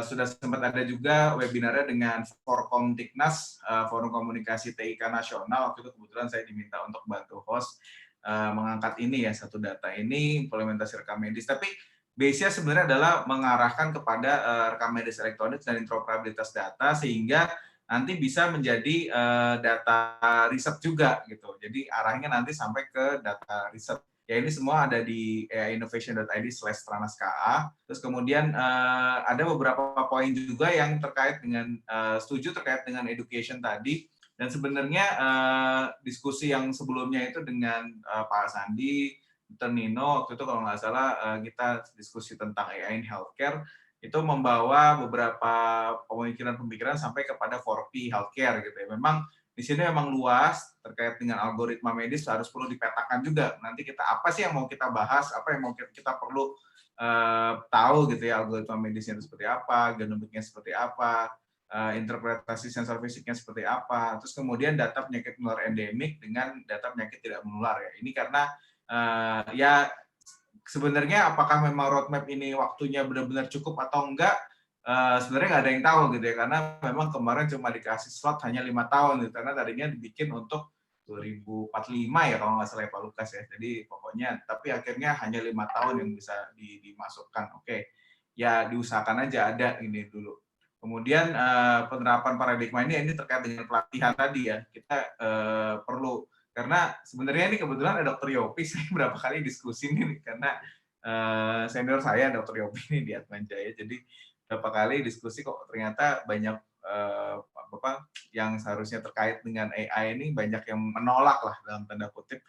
sudah sempat ada juga webinarnya dengan Forkomtiknas, Forum Komunikasi TIK Nasional. Waktu itu kebetulan saya diminta untuk bantu host mengangkat ini ya, satu data ini implementasi rekam medis. Tapi base-nya sebenarnya adalah mengarahkan kepada rekam medis elektronik dan interoperabilitas data, sehingga nanti bisa menjadi data riset juga gitu. Jadi arahnya nanti sampai ke data riset. Ya ini semua ada di aiinnovation.id/tranasKA. Terus kemudian ada beberapa poin juga yang terkait dengan setuju terkait dengan education tadi. Dan sebenarnya diskusi yang sebelumnya itu dengan Pak Sandi, Dr. Nino, waktu itu kalau nggak salah kita diskusi tentang AI in healthcare, itu membawa beberapa pemikiran-pemikiran sampai kepada 4P healthcare gitu ya. Memang di sini memang luas terkait dengan algoritma medis, harus perlu dipetakan juga. Nanti kita apa sih yang mau kita bahas, apa yang mau kita perlu tahu gitu ya, algoritma medisnya itu seperti apa, genomiknya seperti apa, interpretasi sensor fisiknya seperti apa, terus kemudian data penyakit menular endemik dengan data penyakit tidak menular ya. Ini karena ya sebenarnya apakah memang roadmap ini waktunya benar-benar cukup atau enggak, sebenarnya nggak ada yang tahu gitu ya, karena memang kemarin cuma dikasih slot hanya 5 tahun gitu, karena tadinya dibikin untuk 2045 ya kalau nggak salah Pak Lukas ya. Jadi pokoknya tapi akhirnya hanya 5 tahun yang bisa dimasukkan. Oke, ya diusahakan aja ada ini dulu. Kemudian penerapan paradigma ini terkait dengan pelatihan tadi ya, kita perlu, karena sebenarnya ini kebetulan ada Dr. Yopi, saya berapa kali diskusi nih karena senior saya Dr. Yopi ini di Atmajaya, jadi berapa kali diskusi kok ternyata banyak yang seharusnya terkait dengan AI ini banyak yang menolak lah dalam tanda kutip,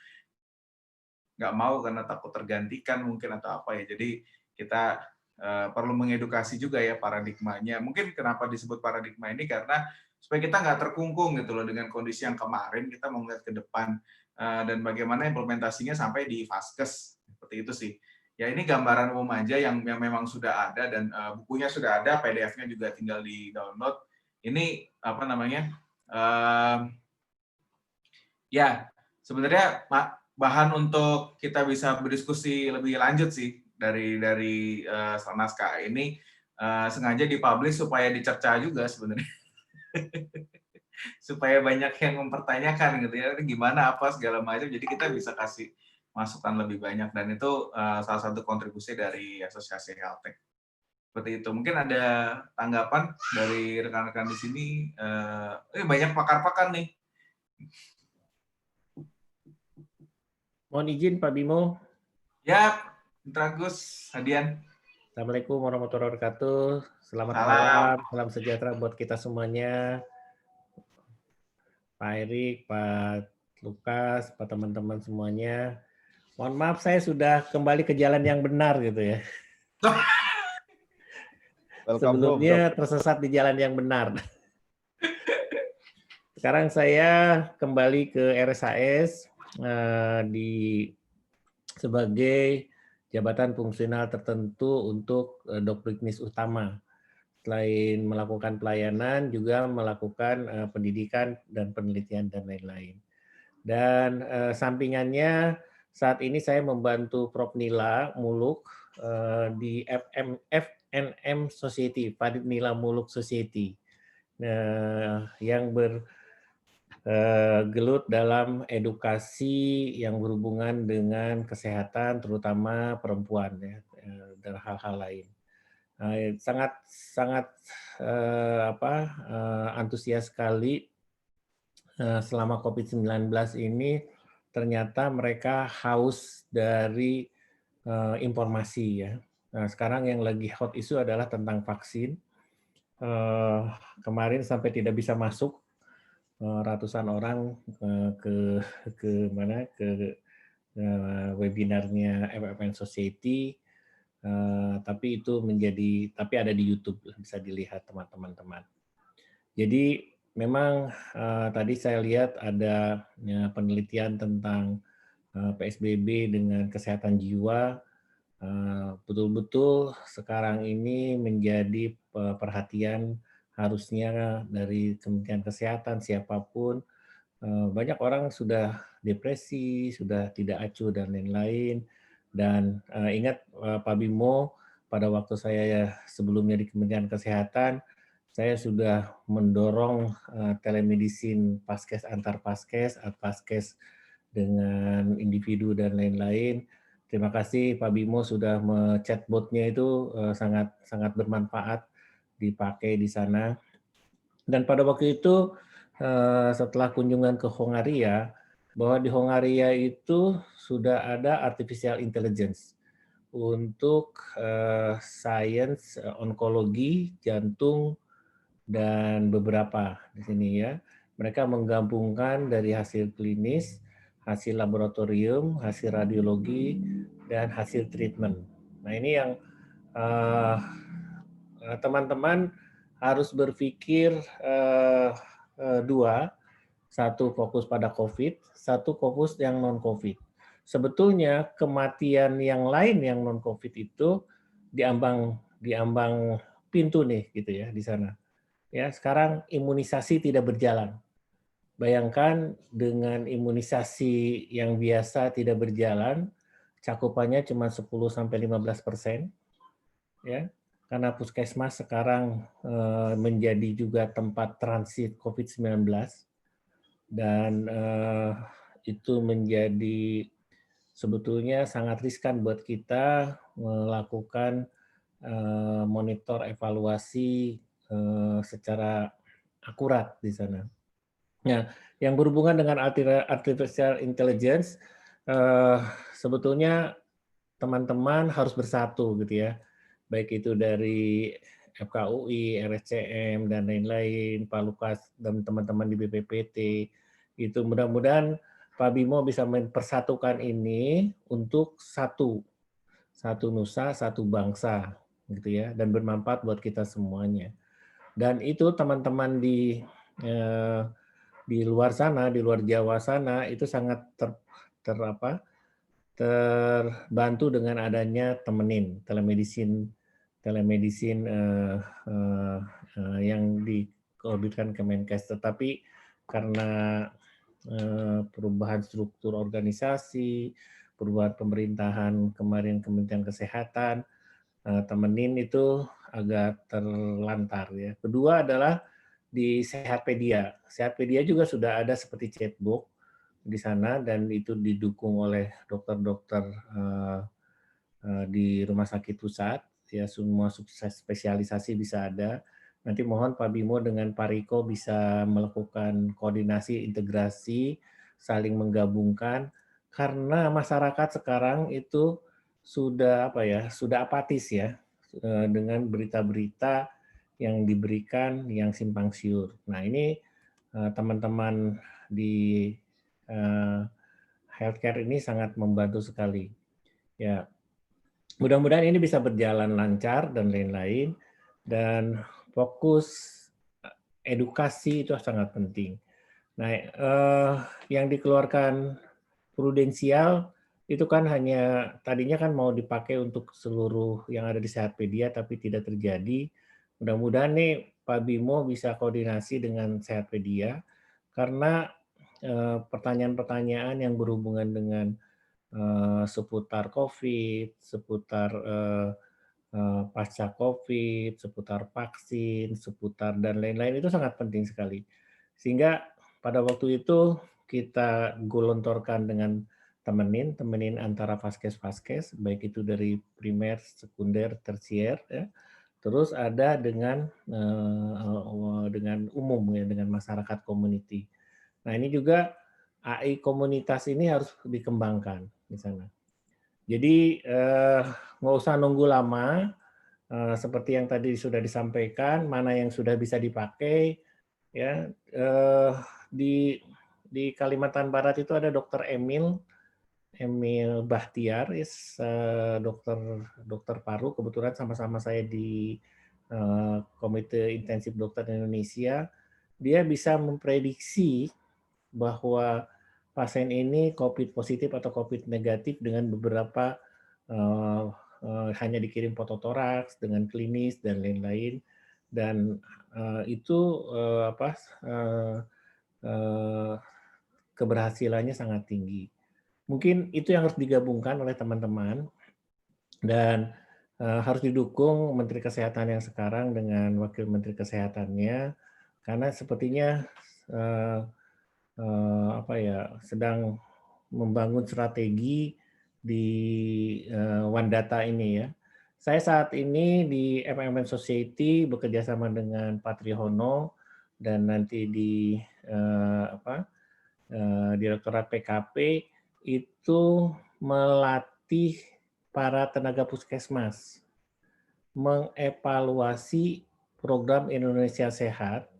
nggak mau karena takut tergantikan mungkin atau apa ya. Jadi kita perlu mengedukasi juga ya paradigmanya. Mungkin kenapa disebut paradigma ini karena supaya kita nggak terkungkung gitu loh dengan kondisi yang kemarin, kita mau melihat ke depan dan bagaimana implementasinya sampai di Vaskes, seperti itu sih. Ya ini gambaran umum aja yang memang sudah ada dan bukunya sudah ada, PDF-nya juga tinggal di download. Ini apa namanya? Ya sebenarnya bahan untuk kita bisa berdiskusi lebih lanjut sih dari naskah ini sengaja dipublish supaya dicerca juga sebenarnya. Supaya banyak yang mempertanyakan gitu ya, gimana apa segala macam, jadi kita bisa kasih masukan lebih banyak, dan itu salah satu kontribusi dari Asosiasi Healthtech. Seperti itu. Mungkin ada tanggapan dari rekan-rekan di sini. Banyak pakar-pakar nih. Mohon izin Pak Bimo. Ya, Tragus, Hadian. Assalamualaikum warahmatullahi wabarakatuh. Selamat Salam. malam, salam sejahtera buat kita semuanya. Pak Erik, Pak Lukas, Pak teman-teman semuanya. Mohon maaf saya sudah kembali ke jalan yang benar gitu ya. Sebelumnya tersesat di jalan yang benar. Sekarang saya kembali ke RSAS sebagai jabatan fungsional tertentu untuk Dokpliknis utama. Selain melakukan pelayanan, juga melakukan pendidikan dan penelitian dan lain-lain. Dan sampingannya saat ini saya membantu Prof. Nila Muluk di FNM Society, Fadil Nila Muluk Society, yang bergelut dalam edukasi yang berhubungan dengan kesehatan, terutama perempuan ya, dan hal-hal lain. Sangat antusias sekali selama COVID-19 ini. Ternyata mereka haus dari informasi ya. Nah, sekarang yang lagi hot isu adalah tentang vaksin. Kemarin sampai tidak bisa masuk ratusan orang ke webinarnya FFN Society. Tapi itu tapi ada di YouTube, bisa dilihat teman-teman. Jadi memang tadi saya lihat ada penelitian tentang PSBB dengan kesehatan jiwa. Betul-betul sekarang ini menjadi perhatian harusnya dari Kementerian Kesehatan, siapapun. Banyak orang sudah depresi, sudah tidak acuh dan lain-lain. Dan ingat Pak Bimo, pada waktu saya sebelumnya di Kementerian Kesehatan, saya sudah mendorong telemedicine paskes antar paskes, paskes dengan individu dan lain-lain. Terima kasih Pak Bimo sudah chatbotnya itu sangat bermanfaat dipakai di sana. Dan pada waktu itu setelah kunjungan ke Hongaria, bahwa di Hongaria itu sudah ada artificial intelligence untuk sains onkologi, jantung, dan beberapa di sini ya. Mereka menggabungkan dari hasil klinis, hasil laboratorium, hasil radiologi, dan hasil treatment. Nah ini yang teman-teman harus berpikir dua, satu fokus pada COVID, satu fokus yang non-COVID. Sebetulnya kematian yang lain yang non-COVID itu diambang pintu nih gitu ya di sana. Ya, sekarang imunisasi tidak berjalan. Bayangkan dengan imunisasi yang biasa tidak berjalan, cakupannya cuma 10-15%, ya, karena puskesmas sekarang menjadi juga tempat transit COVID-19 dan itu menjadi sebetulnya sangat riskan buat kita melakukan monitor evaluasi secara akurat di sana. Nah, yang berhubungan dengan artificial intelligence, sebetulnya teman-teman harus bersatu gitu ya, baik itu dari FKUI, RSCM, dan lain-lain, Pak Lukas dan teman-teman di BPPT, itu mudah-mudahan Pak Bimo bisa mempersatukan ini untuk satu nusa, satu bangsa, gitu ya, dan bermanfaat buat kita semuanya. Dan itu teman-teman di luar sana, di luar Jawa sana, itu sangat terbantu dengan adanya telemedicine yang dikorbitkan Kemenkes. Tetapi karena perubahan struktur organisasi, perubahan pemerintahan kemarin Kementerian Kesehatan, temenin itu agak terlantar ya. Kedua adalah di Sehatpedia. Sehatpedia juga sudah ada seperti chatbot di sana dan itu didukung oleh dokter-dokter di rumah sakit pusat ya, semua spesialisasi bisa ada. Nanti mohon Pak Bimo dengan Pak Riko bisa melakukan koordinasi, integrasi, saling menggabungkan karena masyarakat sekarang itu sudah sudah apatis ya dengan berita-berita yang diberikan yang simpang siur. Nah ini teman-teman di healthcare ini sangat membantu sekali. Ya, mudah-mudahan ini bisa berjalan lancar dan lain-lain. Dan fokus edukasi itu sangat penting. Nah, yang dikeluarkan prudensial itu kan hanya tadinya kan mau dipakai untuk seluruh yang ada di Sehatpedia tapi tidak terjadi. Mudah-mudahan nih Pak Bimo bisa koordinasi dengan Sehatpedia karena pertanyaan-pertanyaan yang berhubungan dengan seputar COVID, seputar pasca COVID, seputar vaksin, seputar dan lain-lain itu sangat penting sekali. Sehingga pada waktu itu kita gelontorkan dengan temenin antara vaskes-vaskes, baik itu dari primer, sekunder, tersier, ya. Terus ada dengan umum ya, dengan masyarakat community. Nah ini juga AI komunitas ini harus dikembangkan di sana. Jadi nggak usah nunggu lama, seperti yang tadi sudah disampaikan, mana yang sudah bisa dipakai, ya di Kalimantan Barat itu ada Dr. Emil Bahtiar, dokter paru, kebetulan sama-sama saya di Komite Intensif Dokter Indonesia. Dia bisa memprediksi bahwa pasien ini COVID positif atau COVID negatif dengan beberapa hanya dikirim fototoraks dengan klinis dan lain-lain, dan itu keberhasilannya sangat tinggi. Mungkin itu yang harus digabungkan oleh teman-teman dan harus didukung Menteri Kesehatan yang sekarang dengan Wakil Menteri Kesehatannya, karena sepertinya sedang membangun strategi di One Data ini ya. Saya saat ini di MMN Society bekerja sama dengan Pak Trihono dan nanti di Direktorat PKP itu melatih para tenaga puskesmas mengevaluasi program Indonesia Sehat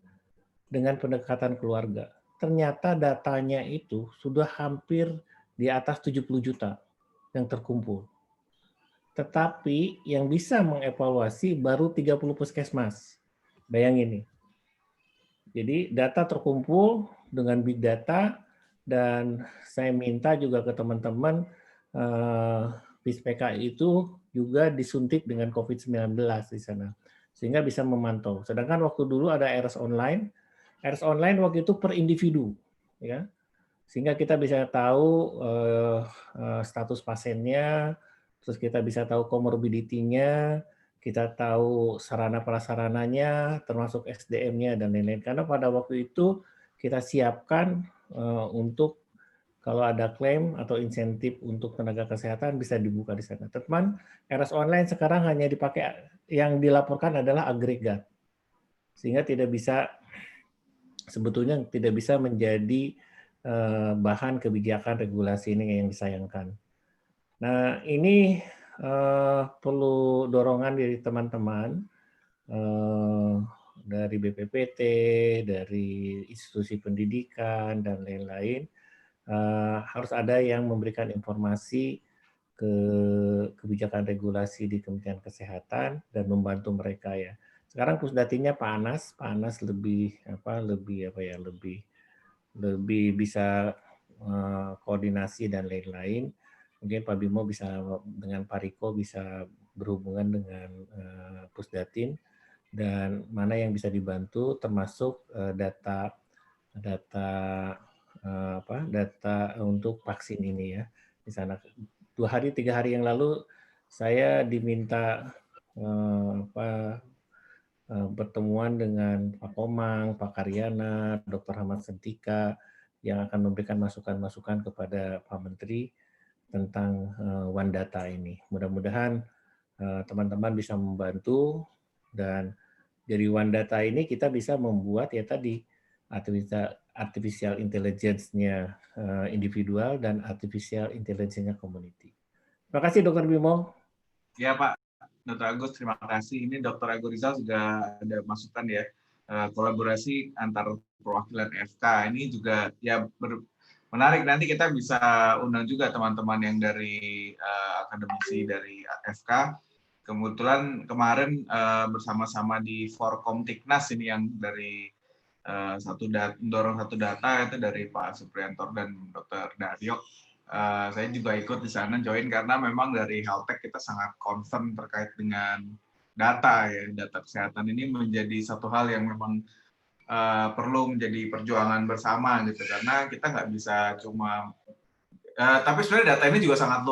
dengan pendekatan keluarga. Ternyata datanya itu sudah hampir di atas 70 juta yang terkumpul. Tetapi yang bisa mengevaluasi baru 30 puskesmas. Bayangin nih. Jadi data terkumpul dengan big data, dan saya minta juga ke teman-teman PISPK itu juga disuntik dengan COVID-19 di sana, sehingga bisa memantau. Sedangkan waktu dulu ada RS Online waktu itu per individu, ya, sehingga kita bisa tahu status pasiennya, terus kita bisa tahu comorbidity-nya, kita tahu sarana prasarananya, termasuk SDM-nya dan lain-lain. Karena pada waktu itu kita siapkan untuk kalau ada klaim atau insentif untuk tenaga kesehatan bisa dibuka di sana. Teman, RS Online sekarang hanya dipakai, yang dilaporkan adalah agregat, sehingga sebetulnya tidak bisa menjadi bahan kebijakan regulasi ini, yang disayangkan. Nah, ini perlu dorongan dari teman-teman dari BPPT, dari institusi pendidikan, dan lain-lain. Harus ada yang memberikan informasi ke kebijakan regulasi di Kementerian Kesehatan dan membantu mereka, ya. Sekarang Pusdatinya Pak Anas lebih bisa koordinasi dan lain-lain. Mungkin Pak Bimo bisa dengan Pak Riko bisa berhubungan dengan Pusdatin, dan mana yang bisa dibantu termasuk data untuk vaksin ini, ya. Di sana 3 hari yang lalu saya diminta pertemuan dengan Pak Komang, Pak Karyana, Dr. Ahmad Sentika, yang akan memberikan masukan-masukan kepada Pak Menteri tentang One Data ini. Mudah-mudahan teman-teman bisa membantu, dan dari One Data ini kita bisa membuat, ya tadi, artificial intelligence-nya individual dan artificial intelligence-nya community. Terima kasih Dr. Bimo. Ya Pak, Dr. Agus, terima kasih. Ini Dr. Agus Rizal juga ada masukan, ya, kolaborasi antar perwakilan FK. Ini juga ya menarik. Nanti kita bisa undang juga teman-teman yang dari akademisi dari FK. Kebetulan kemarin bersama-sama di Forkomtiknas ini yang dari mendorong satu data itu dari Pak Supriyanto dan Dr. Daryo. Saya juga ikut di sana join karena memang dari Haltek kita sangat concern terkait dengan data, ya. Data kesehatan ini menjadi satu hal yang memang perlu menjadi perjuangan bersama, gitu, karena kita nggak bisa cuma tapi sebenarnya data ini juga sangat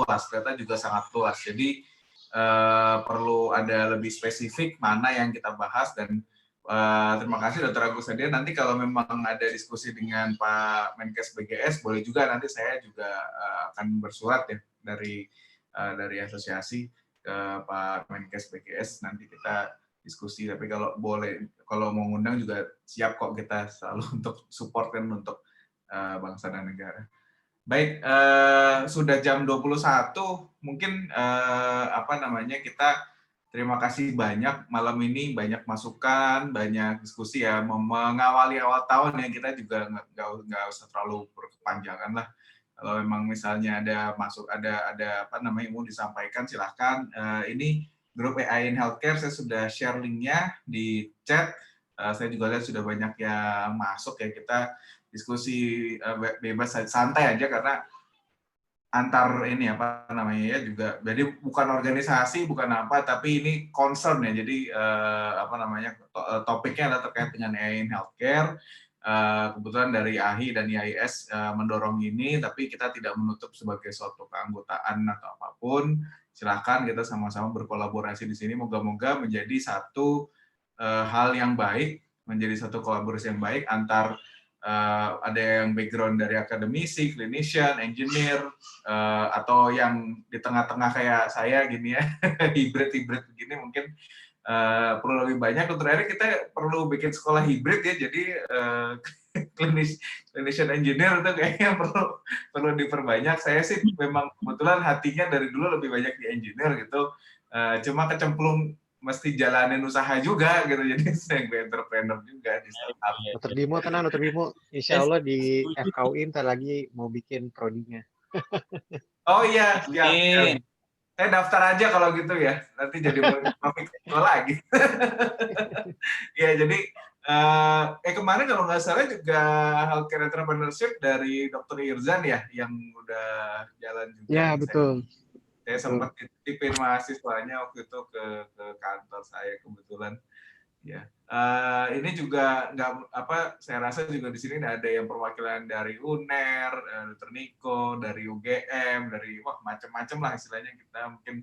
luas, jadi perlu ada lebih spesifik mana yang kita bahas. Dan terima kasih Dr. Agus Sadia. Nanti kalau memang ada diskusi dengan Pak Menkes BGS, boleh juga nanti saya juga akan bersurat, ya, dari asosiasi ke Pak Menkes BGS. Nanti kita diskusi. Tapi kalau mau ngundang juga siap kok, kita selalu untuk support kan untuk bangsa dan negara. Baik, sudah jam 21. Mungkin kita terima kasih banyak malam ini, banyak masukan, banyak diskusi, ya, mengawali awal tahun, ya. Kita juga nggak usah terlalu berkepanjangan lah. Kalau memang misalnya ada mau disampaikan, silahkan. Ini grup AI in Healthcare, saya sudah share linknya di chat. Saya juga lihat sudah banyak yang masuk, ya. Kita diskusi bebas, santai aja, karena antar ini juga, jadi bukan organisasi, bukan apa, tapi ini concern, ya. Jadi topiknya adalah terkait dengan AI in Healthcare. Kebetulan dari AHI dan IAIS mendorong ini, tapi kita tidak menutup sebagai suatu keanggotaan atau apapun. Silahkan kita sama-sama berkolaborasi di sini. Moga-moga menjadi satu hal yang baik, menjadi satu kolaborasi yang baik antar ada yang background dari akademisi, clinician, engineer, atau yang di tengah-tengah kayak saya gini, ya, hibrid begini, mungkin perlu lebih banyak. Untuk Erik kita perlu bikin sekolah hibrid, ya, jadi clinician engineer itu kayaknya perlu diperbanyak. Saya sih memang kebetulan hatinya dari dulu lebih banyak di engineer gitu. Cuma kecemplung mesti jalanin usaha juga gitu, jadi sering entrepreneur juga di startup. Dr. Bimo tenang, Dr. Bimo. Insya Allah di FKUI ntar lagi mau bikin prodinya. Oh iya, siap. Saya daftar aja kalau gitu ya, nanti jadi professional lagi. Ya, jadi kemarin kalau nggak salah juga healthcare entrepreneurship dari Dr. Irzan ya, yang udah jalan juga. Ya, betul. Saya sempat titipin mahasiswanya waktu itu ke kantor saya kebetulan. Ya, ini juga saya rasa juga di sini ada yang perwakilan dari UNER, Dr. Niko, dari UGM, dari macam-macam lah istilahnya kita mungkin.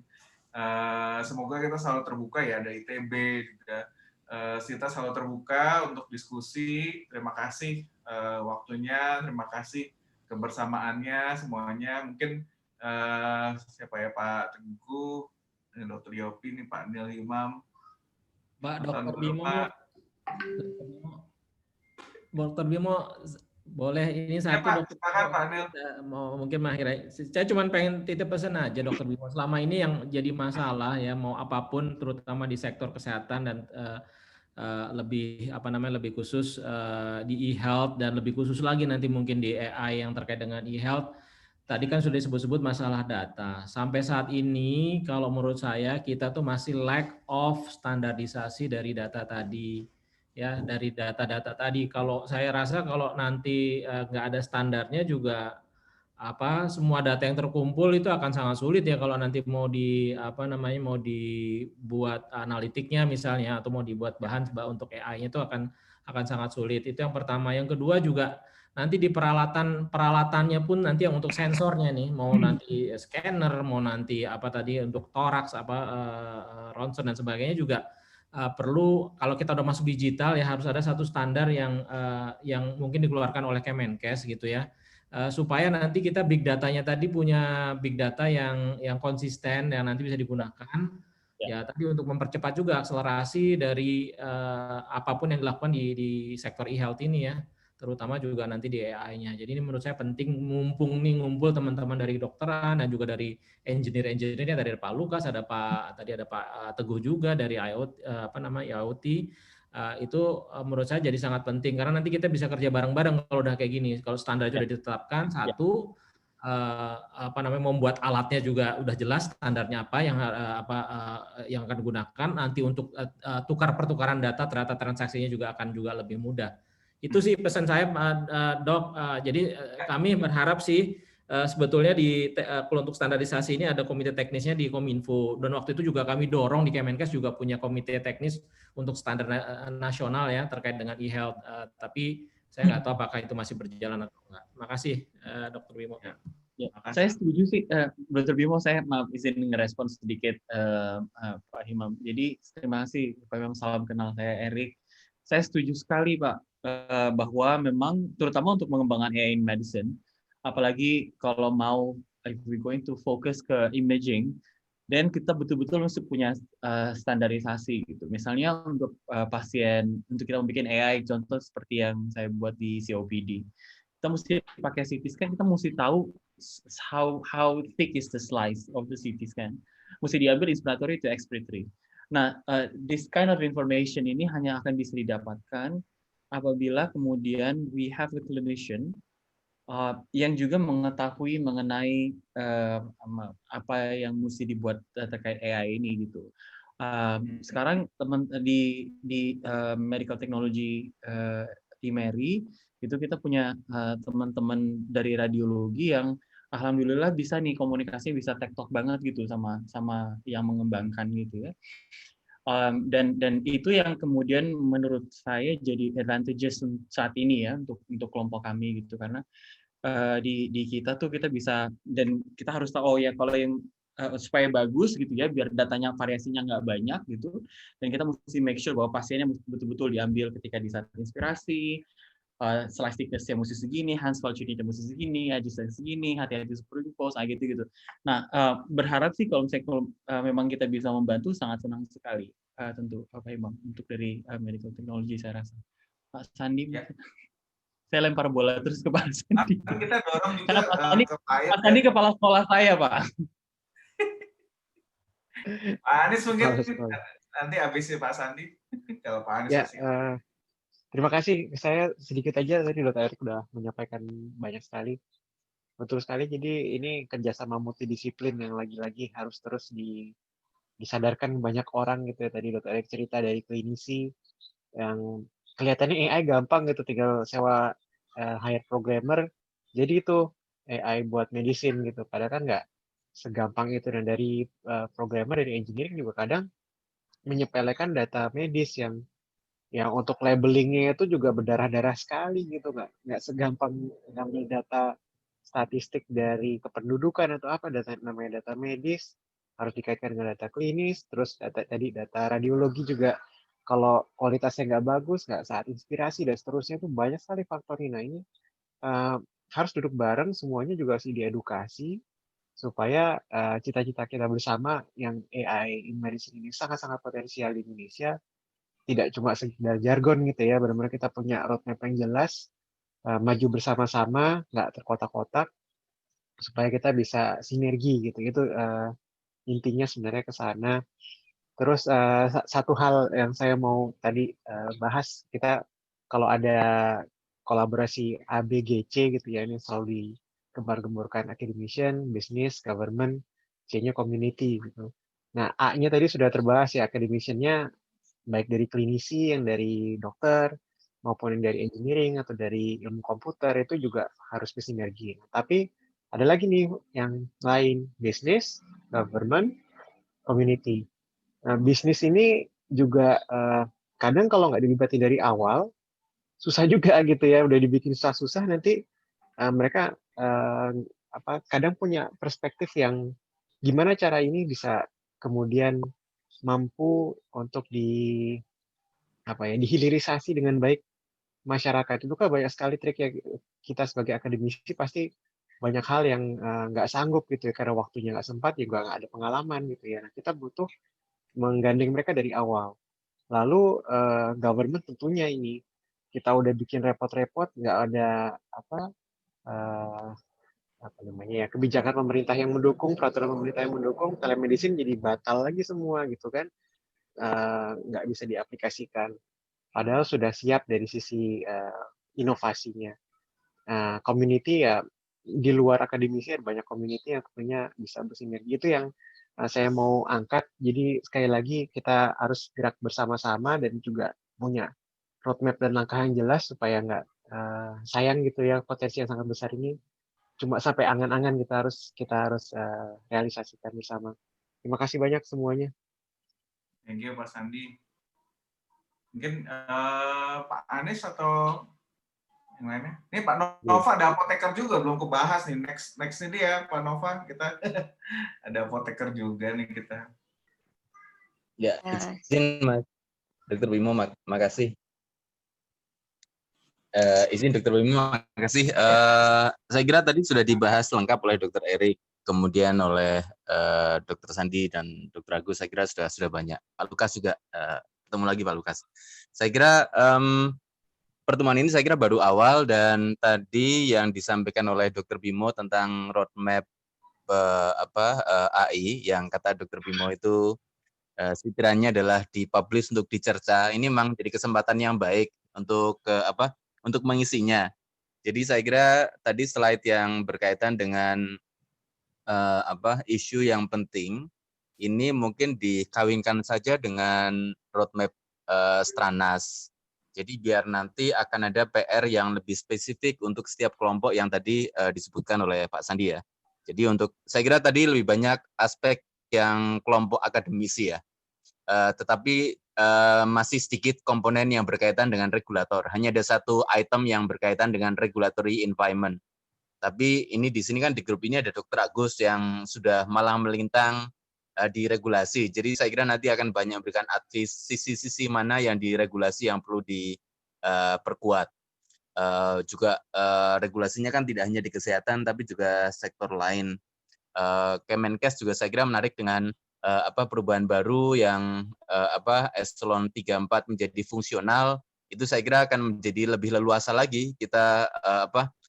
Semoga kita selalu terbuka ya, ada ITB juga. Kita selalu terbuka untuk diskusi. Terima kasih waktunya, terima kasih kebersamaannya semuanya. Mungkin siapa ya, Pak Teguh, Dr. Yopi, nih Pak Nil Imam, Pak Dr. Bimo, boleh ini satu ya, Pak, Dr. silakan Pak Nil. Mau mungkin akhirnya, saya cuma pengen titip pesan aja Dr. Bimo. Selama ini yang jadi masalah ya, mau apapun, terutama di sektor kesehatan dan lebih khusus di e-health dan lebih khusus lagi nanti mungkin di AI yang terkait dengan e-health. Tadi kan sudah disebut-sebut masalah data. Sampai saat ini kalau menurut saya kita tuh masih lack of standarisasi dari data tadi. Ya, dari data-data tadi. Kalau saya rasa kalau nanti nggak ada standarnya juga semua data yang terkumpul itu akan sangat sulit ya kalau nanti mau dibuat analitiknya misalnya atau mau dibuat bahan untuk AI-nya itu akan sangat sulit. Itu yang pertama. Yang kedua juga nanti di peralatannya pun nanti yang untuk sensornya nih, mau nanti scanner, mau nanti untuk toraks, ronsen dan sebagainya juga perlu, kalau kita udah masuk digital ya harus ada satu standar yang mungkin dikeluarkan oleh Kemenkes gitu ya, supaya nanti kita big datanya tadi punya big data yang konsisten yang nanti bisa digunakan ya tadi untuk mempercepat juga akselerasi dari apapun yang dilakukan di sektor e-health ini ya, terutama juga nanti di AI-nya. Jadi ini menurut saya penting, mumpung nih ngumpul teman-teman dari dokteran dan juga dari engineer-nya, dari Pak Lukas, ada Pak Teguh juga dari IoT. Itu menurut saya jadi sangat penting karena nanti kita bisa kerja bareng-bareng kalau udah kayak gini. Kalau standar itu sudah ditetapkan, satu membuat alatnya juga udah jelas standarnya apa yang akan digunakan, nanti untuk pertukaran data ternyata transaksinya juga akan lebih mudah. Itu sih pesan saya, Dok. Jadi kami berharap sih sebetulnya kalau untuk standarisasi ini ada komite teknisnya di Kominfo, dan waktu itu juga kami dorong di Kemenkes juga punya komite teknis untuk standar nasional ya terkait dengan e-health. Tapi saya nggak tahu apakah itu masih berjalan atau enggak. Terima kasih, Dr. Bimo. Ya, saya setuju sih, Dr. Bimo. Saya maaf izin ngerespon sedikit Pak Himam. Jadi terima kasih Pak Himam, salam kenal, saya Erik. Saya setuju sekali Pak bahwa memang terutama untuk mengembangkan AI in medicine, apalagi kalau mau if we going to focus ke imaging, dan kita betul-betul mesti punya standarisasi gitu. Misalnya untuk pasien, untuk kita membuat AI, contoh seperti yang saya buat di COPD, kita mesti pakai CT scan, kita mesti tahu how thick is the slice of the CT scan. Mesti diambil inspiratory to expiratory. Nah, this kind of information ini hanya akan bisa didapatkan apabila kemudian we have the clinician yang juga mengetahui mengenai apa yang mesti dibuat terkait AI ini gitu. Sekarang teman di medical technology di Mary itu kita punya teman-teman dari radiologi yang alhamdulillah bisa nih komunikasi, bisa tektok banget gitu sama yang mengembangkan gitu ya. Dan itu yang kemudian menurut saya jadi advantages saat ini ya untuk kelompok kami gitu, karena di kita tuh kita bisa, dan kita harus tahu ya kalau yang supaya bagus gitu ya, biar datanya variasinya nggak banyak gitu, dan kita mesti make sure bahwa pasiennya betul-betul diambil ketika di saat inspirasi, slice thickness-nya mesti segini, hand value-nya mesti segini, distance segini, hati-hati superimpose, gitu. Nah, berharap sih kalau misalnya memang kita bisa membantu, sangat senang sekali. Tentu Pak Imam untuk dari medical technology saya rasa. Pak Sandi. Ya. saya lempar bola terus ke Pak Sandi. Kan kita dorong juga Karena Pak Sandi ke kepala sekolah saya, Pak. Pak Anies mungkin Kepala sekolah. nanti habis Pak Sandi. Kalau Pak Anies Ya, masih. terima kasih. Saya sedikit aja tadi Dr. Erik udah menyampaikan banyak sekali. Betul sekali. Jadi ini kerjasama multidisiplin yang lagi-lagi harus terus disadarkan banyak orang gitu ya. Tadi Dr. Erik cerita dari klinisi yang kelihatannya AI gampang gitu, tinggal sewa hire programmer. Jadi itu AI buat medicine gitu. Padahal kan nggak segampang itu. Dan dari programmer, dari engineering juga kadang menyepelekan data medis yang untuk labelingnya itu juga berdarah-darah sekali gitu, nggak segampang ngambil data statistik dari kependudukan atau apa, namanya data medis harus dikaitkan dengan data klinis, terus data radiologi juga kalau kualitasnya nggak bagus, nggak saat inspirasi dan seterusnya, itu banyak sekali faktornya. Nah ini harus duduk bareng, semuanya juga harus diedukasi supaya cita-cita kita bersama yang AI in medicine ini sangat-sangat potensial di Indonesia tidak cuma sekedar jargon gitu ya, benar-benar kita punya roadmap yang jelas, maju bersama-sama, nggak terkotak-kotak, supaya kita bisa sinergi gitu. Itu intinya sebenarnya ke sana. Terus satu hal yang saya mau tadi bahas, kita kalau ada kolaborasi ABGC gitu ya, ini selalu digembar-gemborkan, academician, business, government, C-nya community gitu. Nah, A-nya tadi sudah terbahas ya, academician-nya baik dari klinisi, yang dari dokter, maupun yang dari engineering atau dari ilmu komputer, itu juga harus bersinergi. Tapi ada lagi nih yang lain, business, government, community. Nah, bisnis ini juga kadang kalau nggak dilibatin dari awal, susah juga gitu ya, udah dibikin susah-susah, nanti mereka kadang punya perspektif yang gimana cara ini bisa kemudian mampu untuk dihilirisasi dengan baik masyarakat. Itu kan banyak sekali trik ya, kita sebagai akademisi pasti banyak hal yang nggak sanggup gitu ya, karena waktunya nggak sempat, juga nggak ada pengalaman gitu ya. Nah, kita butuh menggandeng mereka dari awal. Lalu government tentunya ini kita udah bikin repot-repot, nggak ada kebijakan pemerintah yang mendukung, peraturan pemerintah yang mendukung, telemedicine jadi batal lagi semua gitu kan, nggak bisa diaplikasikan. Padahal sudah siap dari sisi inovasinya. Community ya, di luar akademisi ada banyak community yang tentunya bisa bersinergi. Itu yang saya mau angkat. Jadi sekali lagi kita harus gerak bersama-sama dan juga punya roadmap dan langkah yang jelas supaya nggak sayang gitu ya, potensi yang sangat besar ini cuma sampai angan-angan, kita harus realisasikan bersama. Terima kasih banyak semuanya. Thank you Pak Sandi. Mungkin Pak Anies atau yang lainnya. Ini Pak Nova ada apoteker juga, belum kebahas nih. Next ini dia Pak Nova, kita ada apoteker juga nih kita. Ya, izin Mas Dr. Bimo, makasih. Izin Dr. Bimo, makasih. Saya kira tadi sudah dibahas lengkap oleh Dr. Erik, kemudian oleh Dr. Sandi dan Dr. Agus. Saya kira sudah banyak. Pak Lukas juga, ketemu lagi Pak Lukas. Saya kira pertemuan ini saya kira baru awal, dan tadi yang disampaikan oleh Dr. Bimo tentang roadmap AI, yang kata Dr. Bimo itu sekiranya adalah dipublish untuk dicerca. Ini memang jadi kesempatan yang baik untuk untuk mengisinya. Jadi saya kira tadi slide yang berkaitan dengan isu yang penting ini mungkin dikawinkan saja dengan roadmap Stranas. Jadi biar nanti akan ada PR yang lebih spesifik untuk setiap kelompok yang tadi disebutkan oleh Pak Sandi ya. Jadi saya kira tadi lebih banyak aspek yang kelompok akademisi ya. Tetapi masih sedikit komponen yang berkaitan dengan regulator. Hanya ada satu item yang berkaitan dengan regulatory environment. Tapi ini di sini kan di grup ini ada Dr. Agus yang sudah malang melintang di regulasi. Jadi saya kira nanti akan banyak memberikan advice sisi-sisi mana yang diregulasi yang perlu diperkuat. Juga regulasinya kan tidak hanya di kesehatan tapi juga sektor lain. Kemenkes juga saya kira menarik dengan perubahan baru yang eselon 3-4 menjadi fungsional itu saya kira akan menjadi lebih leluasa lagi kita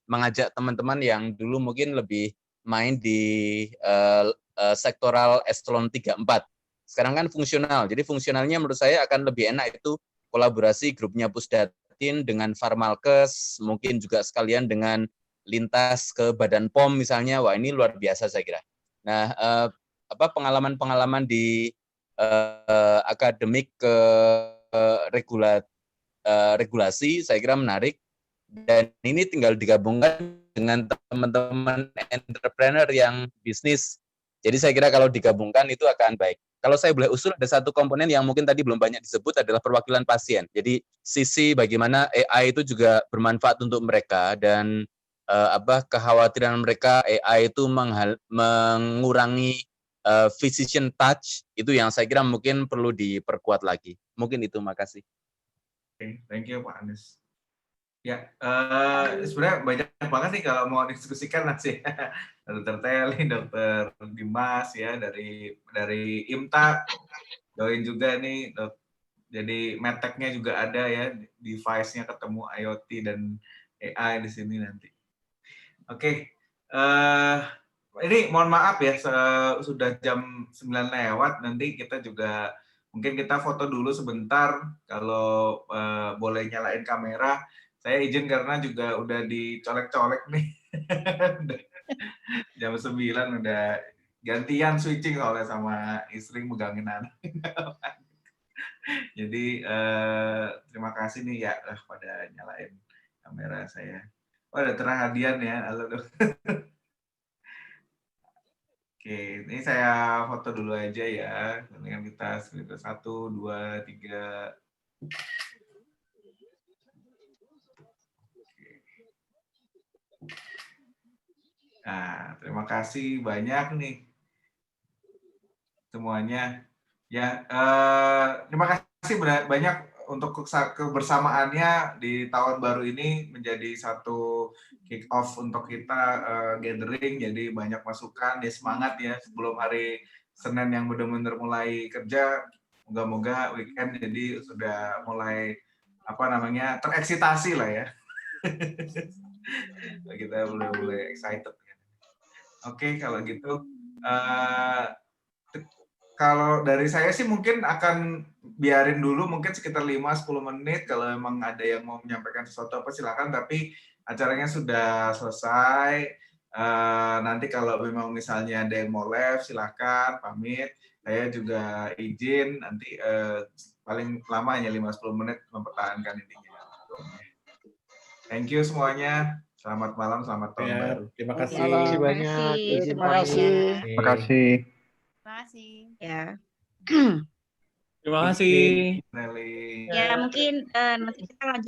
mengajak teman-teman yang dulu mungkin lebih main di sektoral eselon 3-4. Sekarang kan fungsional, jadi fungsionalnya menurut saya akan lebih enak itu kolaborasi grupnya Pusdatin dengan Farmalkes, mungkin juga sekalian dengan lintas ke Badan POM misalnya. Wah, ini luar biasa saya kira. Nah, pengalaman-pengalaman di akademik ke regulasi saya kira menarik, dan ini tinggal digabungkan dengan teman-teman entrepreneur yang bisnis. Jadi saya kira kalau digabungkan itu akan baik. Kalau saya boleh usul, ada satu komponen yang mungkin tadi belum banyak disebut adalah perwakilan pasien. Jadi sisi bagaimana AI itu juga bermanfaat untuk mereka, dan kekhawatiran mereka AI itu mengurangi physician touch, itu yang saya kira mungkin perlu diperkuat lagi. Mungkin itu, makasih. Oke, thank you Pak Anies. Ya, sebenarnya banyak banget nih kalau mau diskusikan nanti. Dr. Teli, Dr. Dimas ya dari IMTA join juga nih. Jadi medtech-nya juga ada ya, device-nya ketemu IoT dan AI di sini nanti. Oke, ini mohon maaf ya, sudah jam 9 lewat, nanti kita juga mungkin kita foto dulu sebentar, kalau boleh nyalain kamera. Saya izin karena juga udah dicolek-colek nih. Jam 9 udah gantian switching soalnya sama istri megangin anak. Jadi terima kasih nih ya pada nyalain kamera saya. Oh, ada Terahadian ya. Halo dok. Oke, ini saya foto dulu aja ya. Dengan kita 1, 2, 3. Nah, terima kasih banyak nih semuanya. Ya, terima kasih banyak untuk kebersamaannya di tahun baru ini, menjadi satu kick off untuk kita gathering. Jadi banyak masukan, ya semangat ya sebelum hari Senin yang benar-benar mulai kerja. Moga-moga weekend jadi sudah mulai tereksitasi lah ya. Kita mulai excited. Oke, kalau gitu. Kalau dari saya sih mungkin akan biarin dulu mungkin sekitar 5-10 menit, kalau memang ada yang mau menyampaikan sesuatu apa silakan, tapi acaranya sudah selesai. Nanti kalau memang misalnya ada yang mau live silakan pamit. Saya juga izin nanti paling lama hanya 5-10 menit mempertahankan intinya. Thank you semuanya. Selamat malam, selamat tahun baru. Terima kasih. Terima kasih banyak. Terima kasih. Terima kasih. Terima kasih. Ya. Terima kasih. Nelly. Ya, mungkin nanti kita lanjut